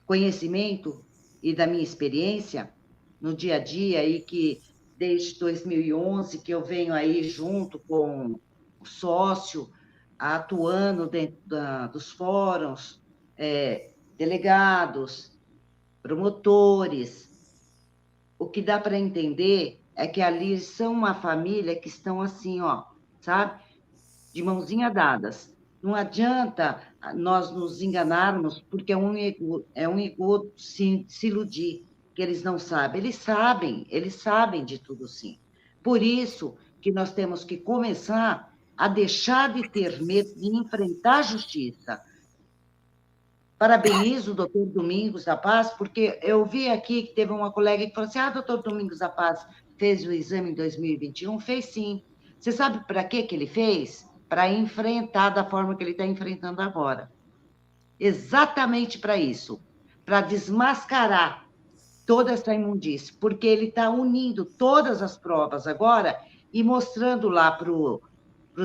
conhecimento e da minha experiência no dia a dia, aí que desde 2011 que eu venho aí junto com o sócio, atuando dentro dos fóruns, delegados, promotores, o que dá para entender é que ali são uma família que estão assim, ó, sabe? De mãozinha dadas. Não adianta nós nos enganarmos, porque é um ego se iludir, que eles não sabem. Eles sabem de tudo, sim. Por isso que nós temos que começar a deixar de ter medo de enfrentar a justiça. Parabenizo o doutor Domingos da Paz, porque eu vi aqui que teve uma colega que falou assim, doutor Domingos da Paz fez o exame em 2021? Fez sim. Você sabe para que ele fez? Para enfrentar da forma que ele está enfrentando agora. Exatamente para isso. Para desmascarar toda essa imundície, porque ele está unindo todas as provas agora e mostrando lá para o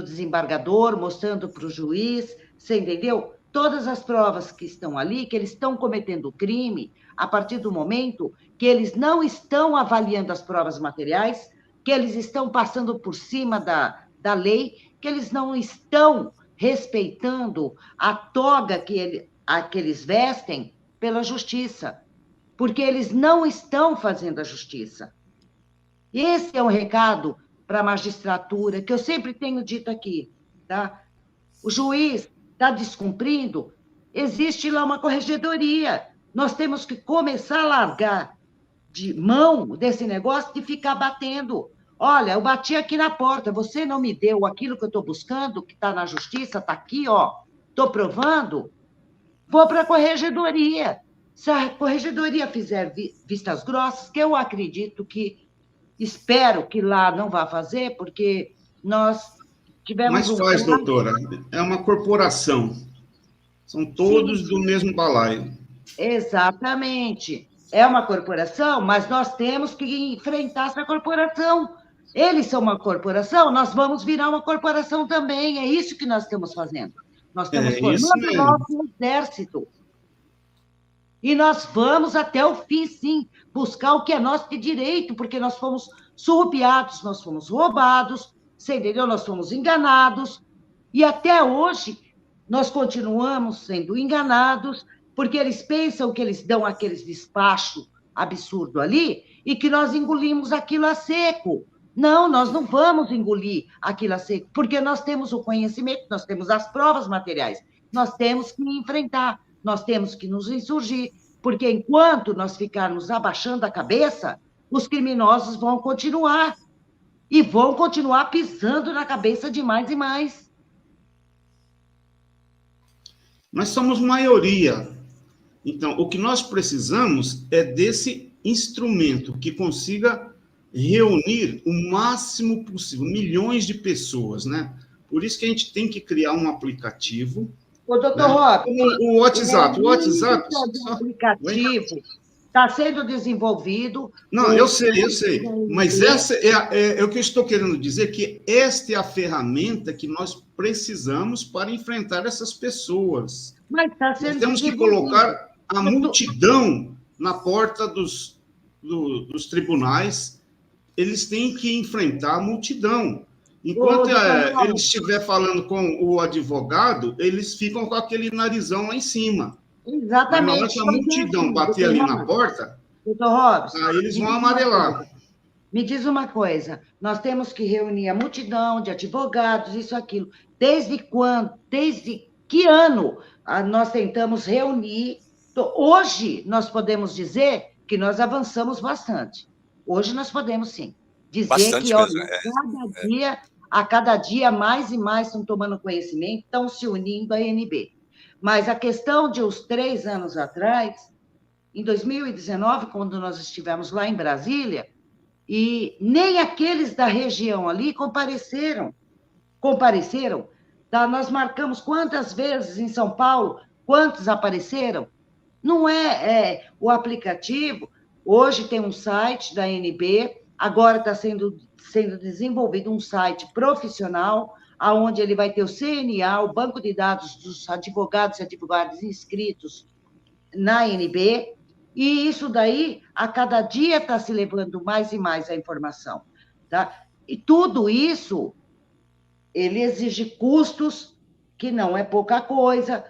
desembargador, mostrando para o juiz, você entendeu? Todas as provas que estão ali, que eles estão cometendo crime, a partir do momento que eles não estão avaliando as provas materiais, que eles estão passando por cima da lei, que eles não estão respeitando a toga que eles vestem pela justiça, porque eles não estão fazendo a justiça. Esse é um recado para a magistratura, que eu sempre tenho dito aqui, tá? O juiz está descumprindo, existe lá uma corregedoria. Nós temos que começar a largar de mão desse negócio de ficar batendo. Olha, eu bati aqui na porta, você não me deu aquilo que eu estou buscando, que está na justiça, está aqui, ó, estou provando, vou para a corregedoria. Se a corregedoria fizer vistas grossas, que eu acredito que, espero que lá não vá fazer, porque nós tivemos... Mas faz, doutora, é uma corporação, são todos do mesmo balaio. Exatamente, é uma corporação, mas nós temos que enfrentar essa corporação. Eles são uma corporação, nós vamos virar uma corporação também, é isso que nós estamos fazendo. Nós estamos formando o nosso exército. E nós vamos até o fim, sim, buscar o que é nosso de direito, porque nós fomos surrupiados, nós fomos roubados, você entendeu? Nós fomos enganados, e até hoje nós continuamos sendo enganados, porque eles pensam que eles dão aqueles despachos absurdo ali e que nós engolimos aquilo a seco. Não, nós não vamos engolir aquilo a seco, porque nós temos o conhecimento, nós temos as provas materiais, nós temos que enfrentar, nós temos que nos insurgir, porque enquanto nós ficarmos abaixando a cabeça, os criminosos vão continuar, e vão continuar pisando na cabeça de mais e mais. Nós somos maioria. Então, o que nós precisamos é desse instrumento que consiga reunir o máximo possível, milhões de pessoas, né? Por isso que a gente tem que criar um aplicativo. Ô, doutor Robson, o WhatsApp. O aplicativo está sendo desenvolvido. Não, eu sei. Mas essa é o que eu estou querendo dizer, que esta é a ferramenta que nós precisamos para enfrentar essas pessoas. Mas está sendo nós temos que colocar a multidão na porta dos tribunais. Eles têm que enfrentar a multidão. Enquanto ele estiver falando com o advogado, eles ficam com aquele narizão lá em cima. Exatamente. Mas na hora que a multidão bater ali na porta, doutor Robson, aí eles vão amarelar. Me diz uma coisa, nós temos que reunir a multidão de advogados, isso, aquilo. Desde quando, desde que ano nós tentamos reunir? Hoje nós podemos dizer que nós avançamos bastante. Hoje nós podemos, sim, dizer bastante que a cada dia mais e mais estão tomando conhecimento, estão se unindo à ANB. Mas a questão de uns 3 anos atrás, em 2019, quando nós estivemos lá em Brasília, e nem aqueles da região ali compareceram. Tá? Nós marcamos quantas vezes em São Paulo, quantos apareceram? Não o aplicativo. Hoje tem um site da ANB, agora está sendo desenvolvido um site profissional, onde ele vai ter o CNA, o banco de dados dos advogados e advogadas inscritos na ANB, e isso daí, a cada dia está se levando mais e mais a informação. Tá? E tudo isso, ele exige custos, que não é pouca coisa,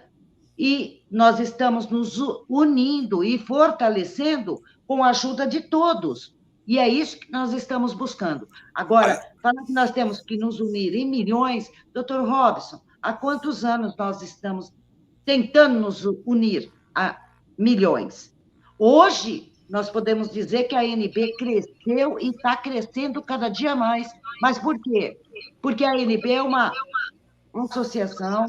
e nós estamos nos unindo e fortalecendo com a ajuda de todos. E é isso que nós estamos buscando. Agora, falando que nós temos que nos unir em milhões, doutor Robson, há quantos anos nós estamos tentando nos unir a milhões? Hoje, nós podemos dizer que a ANB cresceu e está crescendo cada dia mais. Mas por quê? Porque a ANB é uma associação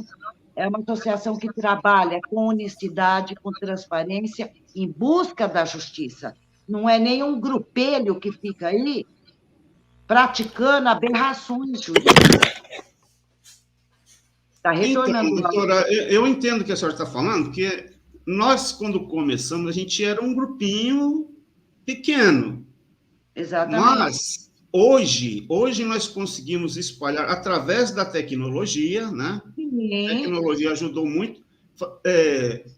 que trabalha com honestidade, com transparência, em busca da justiça. Não é nenhum grupelho que fica aí praticando aberrações jurídicas. Está retornando. Então, doutora, eu entendo o que a senhora está falando, porque nós, quando começamos, a gente era um grupinho pequeno. Exatamente. Mas hoje nós conseguimos espalhar através da tecnologia, né? Sim. A tecnologia ajudou muito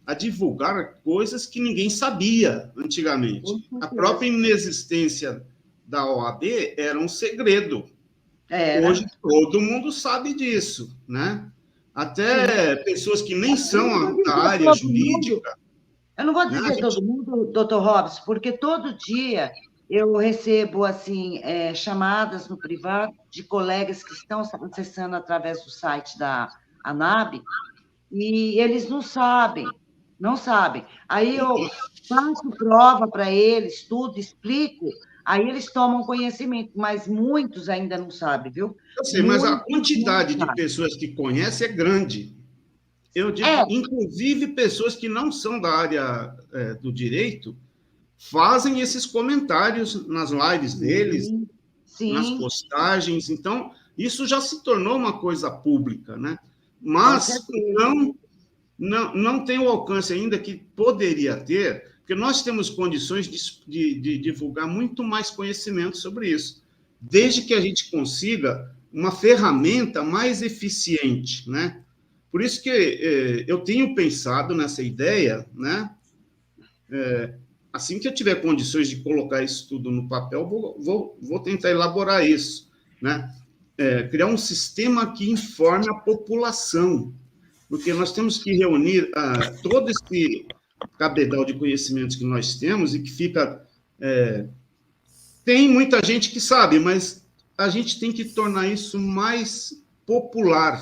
a divulgar coisas que ninguém sabia antigamente. A própria inexistência da OAB era um segredo. Hoje todo mundo sabe disso, né? Até pessoas que nem são da área jurídica. Eu não vou dizer todo mundo, doutor Robson, porque todo dia eu recebo assim, chamadas no privado de colegas que estão acessando através do site da ANAB, e eles não sabem. Aí eu faço prova para eles, tudo, explico, aí eles tomam conhecimento, mas muitos ainda não sabem, viu? Eu sei, mas a quantidade de pessoas que conhecem é grande. Eu digo, inclusive, pessoas que não são da área do direito fazem esses comentários nas lives deles, nas postagens. Então, isso já se tornou uma coisa pública, né? Mas não tem o alcance ainda que poderia ter, porque nós temos condições de divulgar muito mais conhecimento sobre isso, desde que a gente consiga uma ferramenta mais eficiente, né? Por isso que eu tenho pensado nessa ideia, né, assim que eu tiver condições de colocar isso tudo no papel, vou tentar elaborar isso, né? Criar um sistema que informe a população, porque nós temos que reunir todo esse cabedal de conhecimentos que nós temos e que fica... tem muita gente que sabe, mas a gente tem que tornar isso mais popular.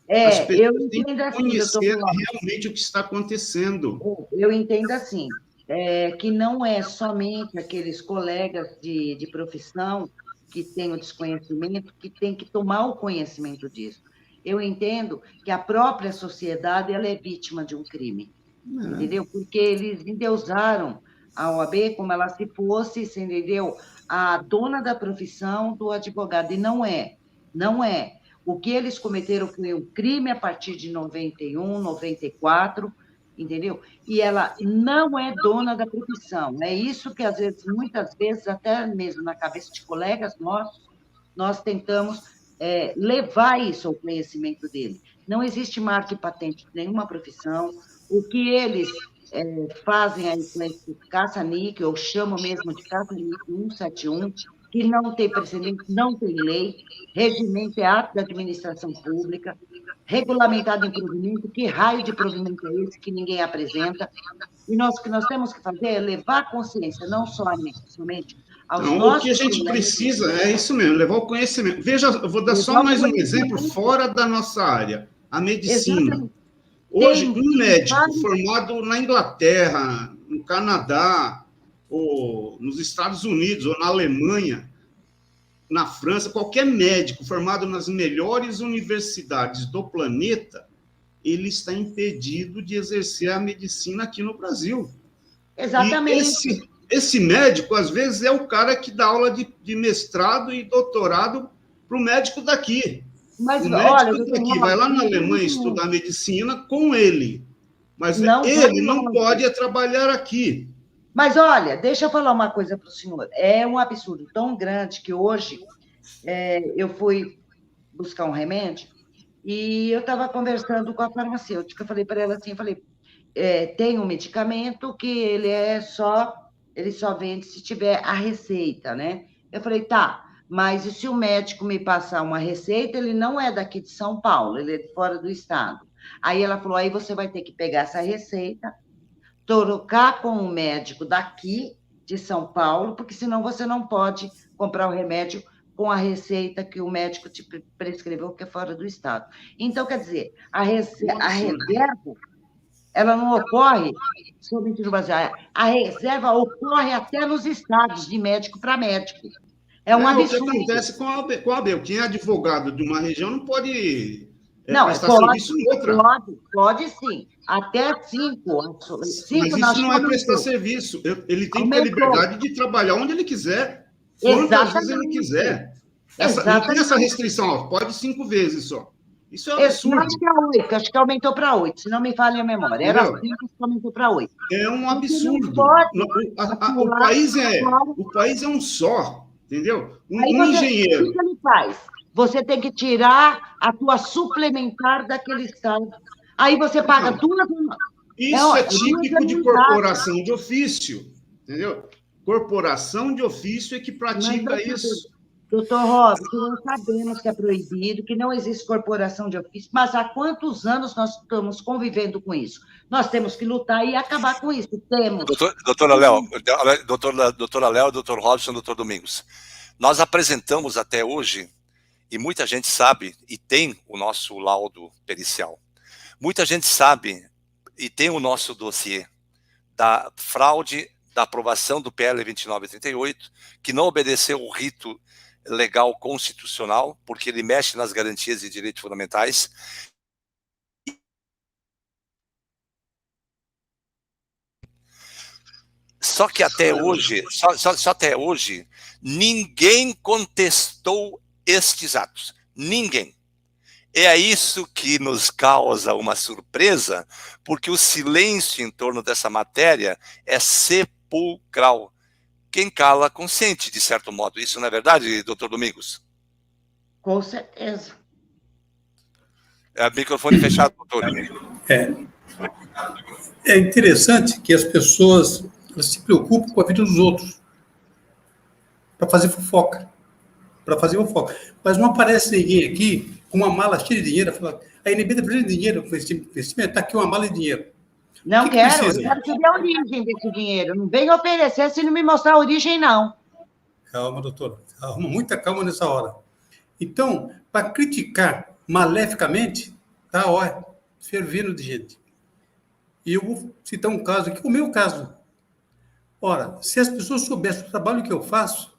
As pessoas têm que conhecer realmente o que está acontecendo. Eu entendo assim, que não é somente aqueles colegas de profissão que têm o desconhecimento que têm que tomar o conhecimento disso. Eu entendo que a própria sociedade ela é vítima de um crime, entendeu? Porque eles endeusaram a OAB como ela se fosse, entendeu? A dona da profissão do advogado, e não é. O que eles cometeram foi um crime a partir de 91, 94, entendeu? E ela não é dona da profissão. É isso que, às vezes, muitas vezes, até mesmo na cabeça de colegas nossos, nós tentamos levar isso ao conhecimento dele. Não existe marca e patente de nenhuma profissão. O que eles fazem aí com esse caça-níquel, eu chamo mesmo de caça-níquel 171, que não tem precedente, não tem lei, regimento é ato da administração pública, regulamentado em provimento, que raio de provimento é esse que ninguém apresenta? E o que nós temos que fazer é levar a consciência, não somente aos nossos... O que a gente precisa é isso mesmo, levar o conhecimento. Veja, eu vou dar só mais um exemplo fora da nossa área, a medicina. Exatamente. Hoje, um médico formado na Inglaterra, no Canadá, ou nos Estados Unidos, ou na Alemanha, na França, qualquer médico formado nas melhores universidades do planeta, ele está impedido de exercer a medicina aqui no Brasil. Exatamente. E esse médico, às vezes, é o cara que dá aula de mestrado e doutorado para o médico daqui. Mas, o médico daqui vai lá na Alemanha estudar medicina com ele, mas ele não pode trabalhar aqui. Mas, olha, deixa eu falar uma coisa para o senhor. É um absurdo tão grande que hoje eu fui buscar um remédio e eu estava conversando com a farmacêutica. Eu falei para ela assim, tem um medicamento que ele só vende se tiver a receita, né? Eu falei, tá, mas e se o médico me passar uma receita, ele não é daqui de São Paulo, ele é de fora do estado. Aí ela falou, aí você vai ter que pegar essa receita, trocar com o médico daqui de São Paulo, porque senão você não pode comprar o remédio com a receita que o médico te prescreveu, que é fora do estado. Então, quer dizer, a reserva, ela não ocorre somente no Brasil. A reserva ocorre até nos estados, de médico para médico. É um absurdo. O que acontece com a ABEL? Quem é advogado de uma região não pode prestar serviço em outra. Pode sim. Até 5. Mas isso não é prestar serviço. Ele tem que ter liberdade de trabalhar onde ele quiser, quantas vezes ele quiser. Não tem essa restrição, pode 5 vezes só. Isso é absurdo. Acho que é 8, acho que aumentou para 8, se não me falha a memória. Era 5, aumentou para 8. É um absurdo. O país é um só, entendeu? Um engenheiro. O que ele faz? Você tem que tirar a tua suplementar daquele estado. Aí você paga duas... Isso é típico de corporação de ofício, entendeu? Corporação de ofício é que pratica isso. Doutor Robson, nós sabemos que é proibido, que não existe corporação de ofício, mas há quantos anos nós estamos convivendo com isso? Nós temos que lutar e acabar com isso. Temos. Doutora Léo, doutor Robson, doutor Domingos, nós apresentamos até hoje, e muita gente sabe, e tem o nosso laudo pericial, muita gente sabe, e tem o nosso dossiê, da fraude da aprovação do PL 2938, que não obedeceu o rito legal constitucional, porque ele mexe nas garantias e direitos fundamentais. Só que até hoje, só até hoje, ninguém contestou estes atos. Ninguém. É isso que nos causa uma surpresa, porque o silêncio em torno dessa matéria é sepulcral. Quem cala consente, de certo modo. Isso não é verdade, doutor Domingos? Com certeza. Microfone fechado, doutor. É interessante que as pessoas se preocupam com a vida dos outros para fazer fofoca. Mas não aparece ninguém aqui com uma mala cheia de dinheiro, fala, a ANB está precisando de dinheiro com esse investimento, está aqui uma mala de dinheiro. Não quero, eu quero saber a origem desse dinheiro. Não venha oferecer se não me mostrar a origem, não. Calma, doutora. Calma, muita calma nessa hora. Então, para criticar maleficamente, tá, ó, fervendo de gente. E eu vou citar um caso aqui, o meu caso. Ora, se as pessoas soubessem o trabalho que eu faço,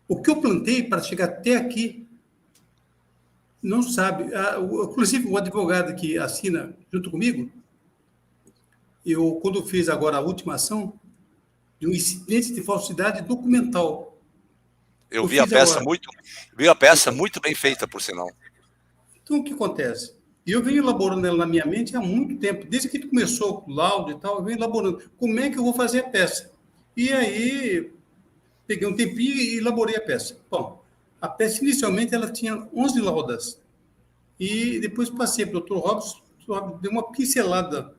o que eu plantei para chegar até aqui, não sabe. Inclusive, o advogado que assina junto comigo, quando fiz agora a última ação, de um incidente de falsidade documental. Eu vi a peça muito bem feita, por sinal. Então, o que acontece? Eu venho elaborando ela na minha mente há muito tempo, desde que começou o laudo e tal, eu venho elaborando. Como é que eu vou fazer a peça? E aí, peguei um tempinho e elaborei a peça. Bom, a peça, inicialmente, ela tinha 11 laudas. E depois passei para o Dr. Robson, deu uma pincelada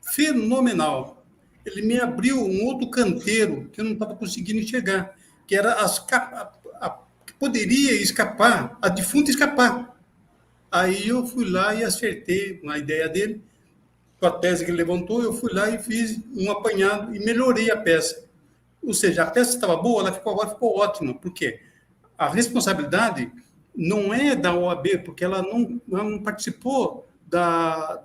fenomenal. Ele me abriu um outro canteiro que eu não estava conseguindo enxergar, que era que poderia escapar, a defunta escapar. Aí eu fui lá e acertei na ideia dele, com a tese que ele levantou, eu fui lá e fiz um apanhado e melhorei a peça. Ou seja, a peça estava boa, agora ficou ótima. Por quê? A responsabilidade não é da OAB, porque ela não participou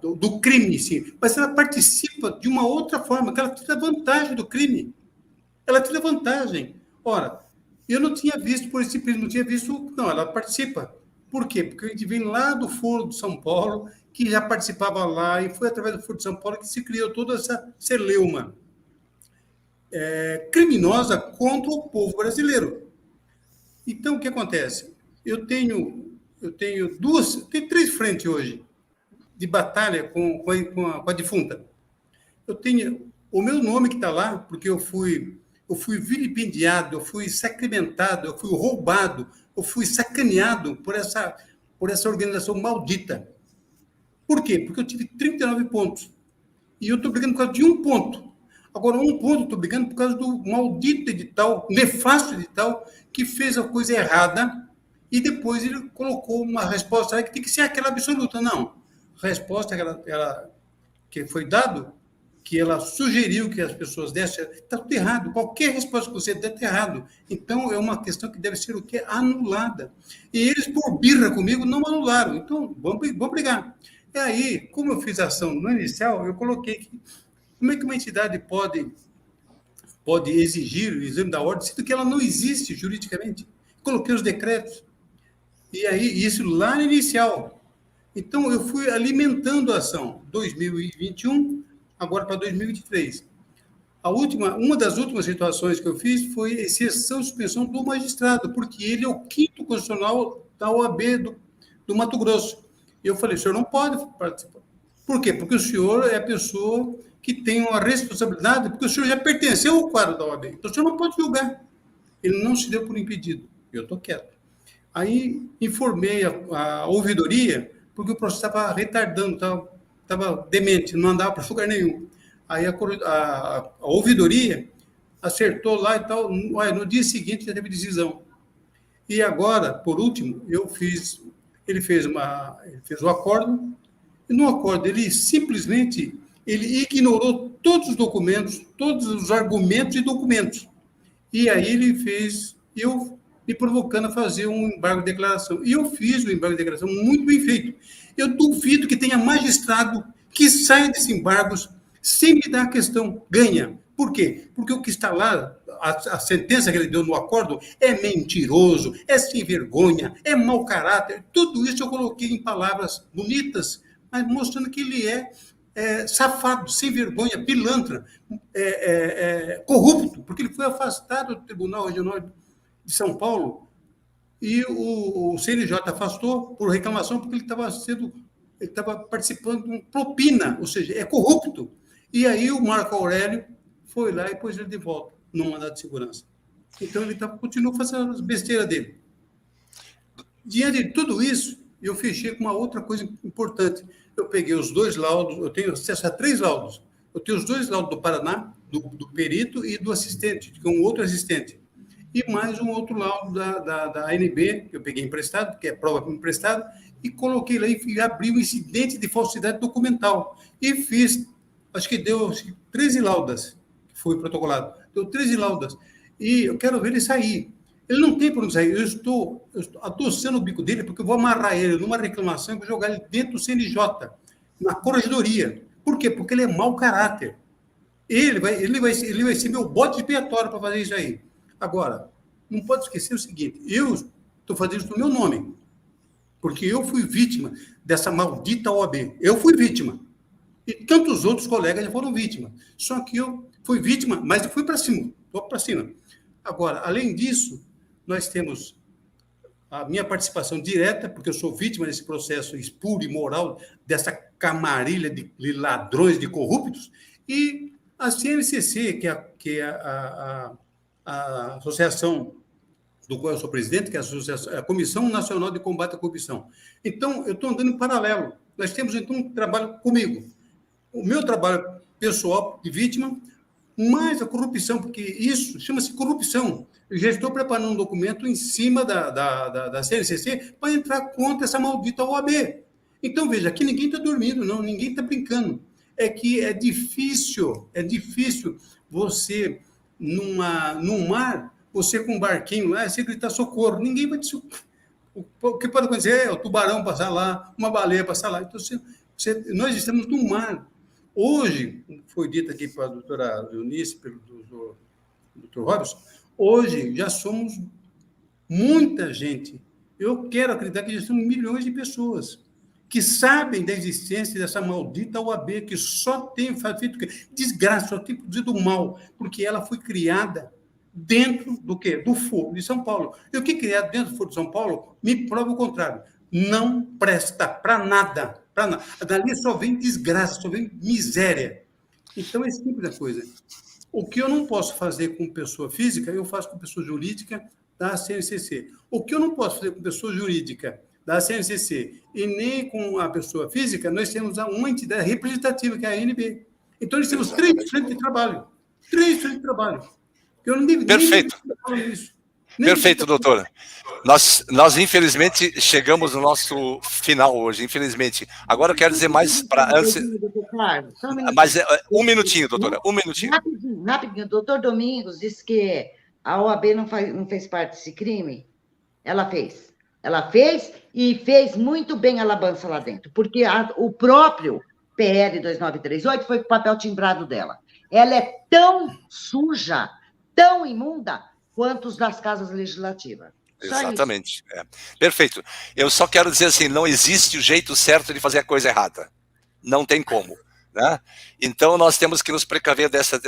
do crime, sim, mas ela participa de uma outra forma, que ela tira vantagem do crime. Ela tira vantagem. Ora, eu não tinha visto por esse prisma, não, ela participa. Por quê? Porque a gente vem lá do Foro de São Paulo, que já participava lá, e foi através do Foro de São Paulo que se criou toda essa celeuma criminosa contra o povo brasileiro. Então, o que acontece? Eu tenho três frentes hoje de batalha com a defunta. Eu tenho o meu nome que está lá, porque eu fui vilipendiado, eu fui sacramentado, eu fui roubado, eu fui sacaneado por essa organização maldita. Por quê? Porque eu tive 39 pontos. E eu estou brigando por causa de um ponto. Agora, um ponto eu estou brigando por causa do maldito edital, nefasto edital, que fez a coisa errada e depois ele colocou uma resposta que tem que ser aquela absoluta. Não. A resposta que foi dado, que ela sugeriu que as pessoas dessem, está tudo errado. Qualquer resposta que você der está errado. Então, é uma questão que deve ser o quê? Anulada. E eles, por birra comigo, não anularam. Então, vamos brigar. E aí, como eu fiz a ação no inicial, eu coloquei que como é que uma entidade pode exigir o exame da ordem, sendo que ela não existe juridicamente. Coloquei os decretos. E aí, isso lá no inicial. Então, eu fui alimentando a ação 2021, agora para 2023. Uma das últimas situações que eu fiz foi exceção e suspensão do magistrado, porque ele é o 5º constitucional da OAB do Mato Grosso. E eu falei, o senhor não pode participar. Por quê? Porque o senhor é a pessoa que tem uma responsabilidade, porque o senhor já pertenceu ao quadro da OAB. Então, o senhor não pode julgar. Ele não se deu por impedido. Eu estou quieto. Aí, informei a ouvidoria, porque o processo estava retardando, estava demente, não andava para lugar nenhum. Aí a ouvidoria acertou lá e tal. No dia seguinte já teve decisão. E agora, por último, ele fez o acordo, e no acordo ele simplesmente ignorou todos os documentos, todos os argumentos e documentos. E aí ele fez, eu me provocando a fazer um embargo de declaração. E eu fiz o embargo de declaração muito bem feito. Eu duvido que tenha magistrado que saia desses embargos sem me dar a questão. Ganha. Por quê? Porque o que está lá, a sentença que ele deu no acordo, é mentiroso, é sem vergonha, é mau caráter. Tudo isso eu coloquei em palavras bonitas, mas mostrando que ele é safado, sem vergonha, pilantra, corrupto, porque ele foi afastado do Tribunal Regional de São Paulo e o CNJ afastou por reclamação porque ele estava participando de uma propina, ou seja, é corrupto. E aí o Marco Aurélio foi lá e pôs ele de volta no mandado de segurança. Então ele continuou fazendo as besteiras dele. Diante de tudo isso, eu fechei com uma outra coisa importante. Eu peguei os 2 laudos, eu tenho acesso a 3 laudos. Eu tenho os 2 laudos do Paraná, do perito e do assistente, que é um outro assistente. E mais um outro laudo da ANB, que eu peguei emprestado, que é prova emprestada, e coloquei lá e abri um incidente de falsidade documental. E fiz, acho que deu 13 laudas, que foi protocolado. Deu 13 laudas. E eu quero ver ele sair. Ele não tem por onde sair. Eu estou adoçando o bico dele, porque eu vou amarrar ele numa reclamação e vou jogar ele dentro do CNJ, na corregedoria. Por quê? Porque ele é mau caráter. Ele vai ser meu bode expiatório para fazer isso aí. Agora, não pode esquecer o seguinte, eu estou fazendo isso no meu nome, porque eu fui vítima dessa maldita OAB. Eu fui vítima. E tantos outros colegas já foram vítimas. Só que eu fui vítima, mas eu fui para cima. Estou para cima. Agora, além disso, nós temos a minha participação direta, porque eu sou vítima desse processo espúrio e moral, dessa camarilha de ladrões, de corruptos, e a CNCC, que é a associação do qual eu sou presidente, que é a Comissão Nacional de Combate à Corrupção. Então, eu estou andando em paralelo. Nós temos, então, um trabalho comigo. O meu trabalho pessoal de vítima, mais a corrupção, porque isso chama-se corrupção. Eu já estou preparando um documento em cima da CNCC para entrar contra essa maldita OAB. Então, veja, aqui ninguém está dormindo, não, ninguém está brincando. É que é difícil você, num mar, você com um barquinho lá, você gritar socorro, ninguém vai te socorrer. O que pode acontecer é o tubarão passar lá, uma baleia passar lá. Então, nós estamos no mar. Hoje, foi dito aqui pela doutora Eunice, pelo doutor Robson, hoje já somos muita gente. Eu quero acreditar que já são milhões de pessoas que sabem da existência dessa maldita OAB, que só tem feito desgraça, só tem produzido mal, porque ela foi criada dentro do quê? Do Foro de São Paulo. E o que criado dentro do Foro de São Paulo me prova o contrário. Não presta para nada. Dali só vem desgraça, só vem miséria. Então, esse tipo de coisa. O que eu não posso fazer com pessoa física, eu faço com pessoa jurídica da CNCC. O que eu não posso fazer com pessoa jurídica da CNCC e nem com a pessoa física, nós temos uma entidade representativa, que é a ANB. Então, nós temos 3 frentes de trabalho. 3 frentes de trabalho. Eu não devo Perfeito. Perfeito, doutora. Nós, infelizmente, chegamos no nosso final hoje, infelizmente. Agora eu quero dizer mais para antes. Mas um minutinho, doutora, um minutinho. Rapidinho. O doutor Domingos disse que a OAB não fez parte desse crime. Ela fez. Ela fez e fez muito bem a lambança lá dentro, porque o próprio PL 2938 foi com o papel timbrado dela. Ela é tão suja, tão imunda, quanto os das casas legislativas. Exatamente. Perfeito. Eu só quero dizer assim, não existe o jeito certo de fazer a coisa errada. Não tem como. Né? Então, nós temos que nos precaver dessa...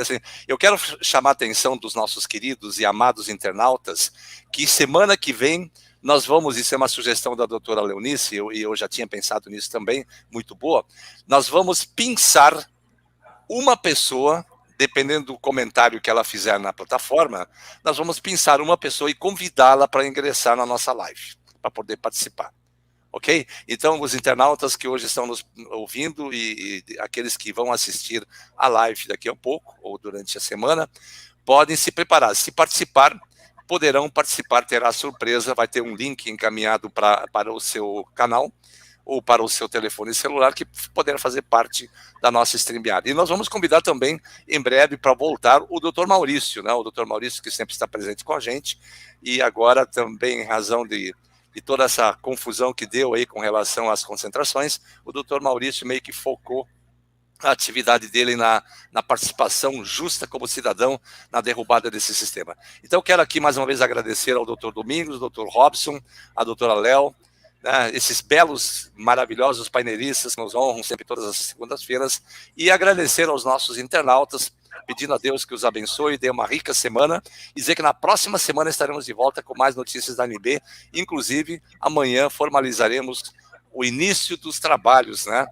Eu quero chamar a atenção dos nossos queridos e amados internautas, que semana que vem nós vamos, isso é uma sugestão da doutora Leonice, e eu já tinha pensado nisso também, muito boa, nós vamos pensar uma pessoa, dependendo do comentário que ela fizer na plataforma, nós vamos pensar uma pessoa e convidá-la para ingressar na nossa live, para poder participar. Ok? Então, os internautas que hoje estão nos ouvindo e aqueles que vão assistir a live daqui a pouco, ou durante a semana, podem se preparar. Se participar, poderão participar, terá surpresa, vai ter um link encaminhado para o seu canal, ou para o seu telefone celular, que poderá fazer parte da nossa StreamYard. E nós vamos convidar também, em breve, para voltar, o Dr. Maurício, né? O Dr. Maurício, que sempre está presente com a gente, e agora também, em razão de toda essa confusão que deu aí com relação às concentrações, o Dr. Maurício meio que focou a atividade dele na participação justa como cidadão na derrubada desse sistema. Então, quero aqui mais uma vez agradecer ao Dr. Domingos, ao Dr. Robson, à doutora Léo, né, esses belos, maravilhosos painelistas que nos honram sempre todas as segundas-feiras, e agradecer aos nossos internautas, pedindo a Deus que os abençoe, dê uma rica semana, e dizer que na próxima semana estaremos de volta com mais notícias da ANB, inclusive amanhã formalizaremos o início dos trabalhos, né,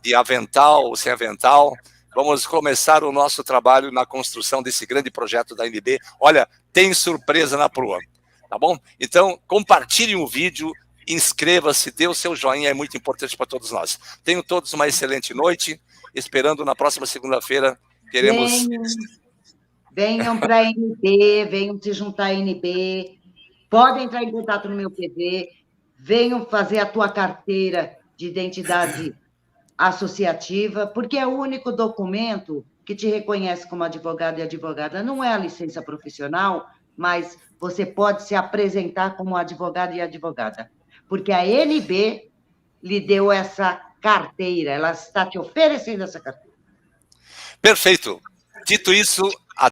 de avental ou sem avental. Vamos começar o nosso trabalho na construção desse grande projeto da ANB. Olha, tem surpresa na proa, tá bom? Então, compartilhem o vídeo inscreva-se, dê o seu joinha, é muito importante para todos nós. Tenham todos uma excelente noite, esperando na próxima segunda-feira, queremos... Venham para a NB, venham se juntar à NB, podem entrar em contato no meu PV, venham fazer a tua carteira de identidade associativa, porque é o único documento que te reconhece como advogado e advogada. Não é a licença profissional, mas você pode se apresentar como advogado e advogada, porque a NB lhe deu essa carteira, ela está te oferecendo essa carteira. Perfeito. Dito isso,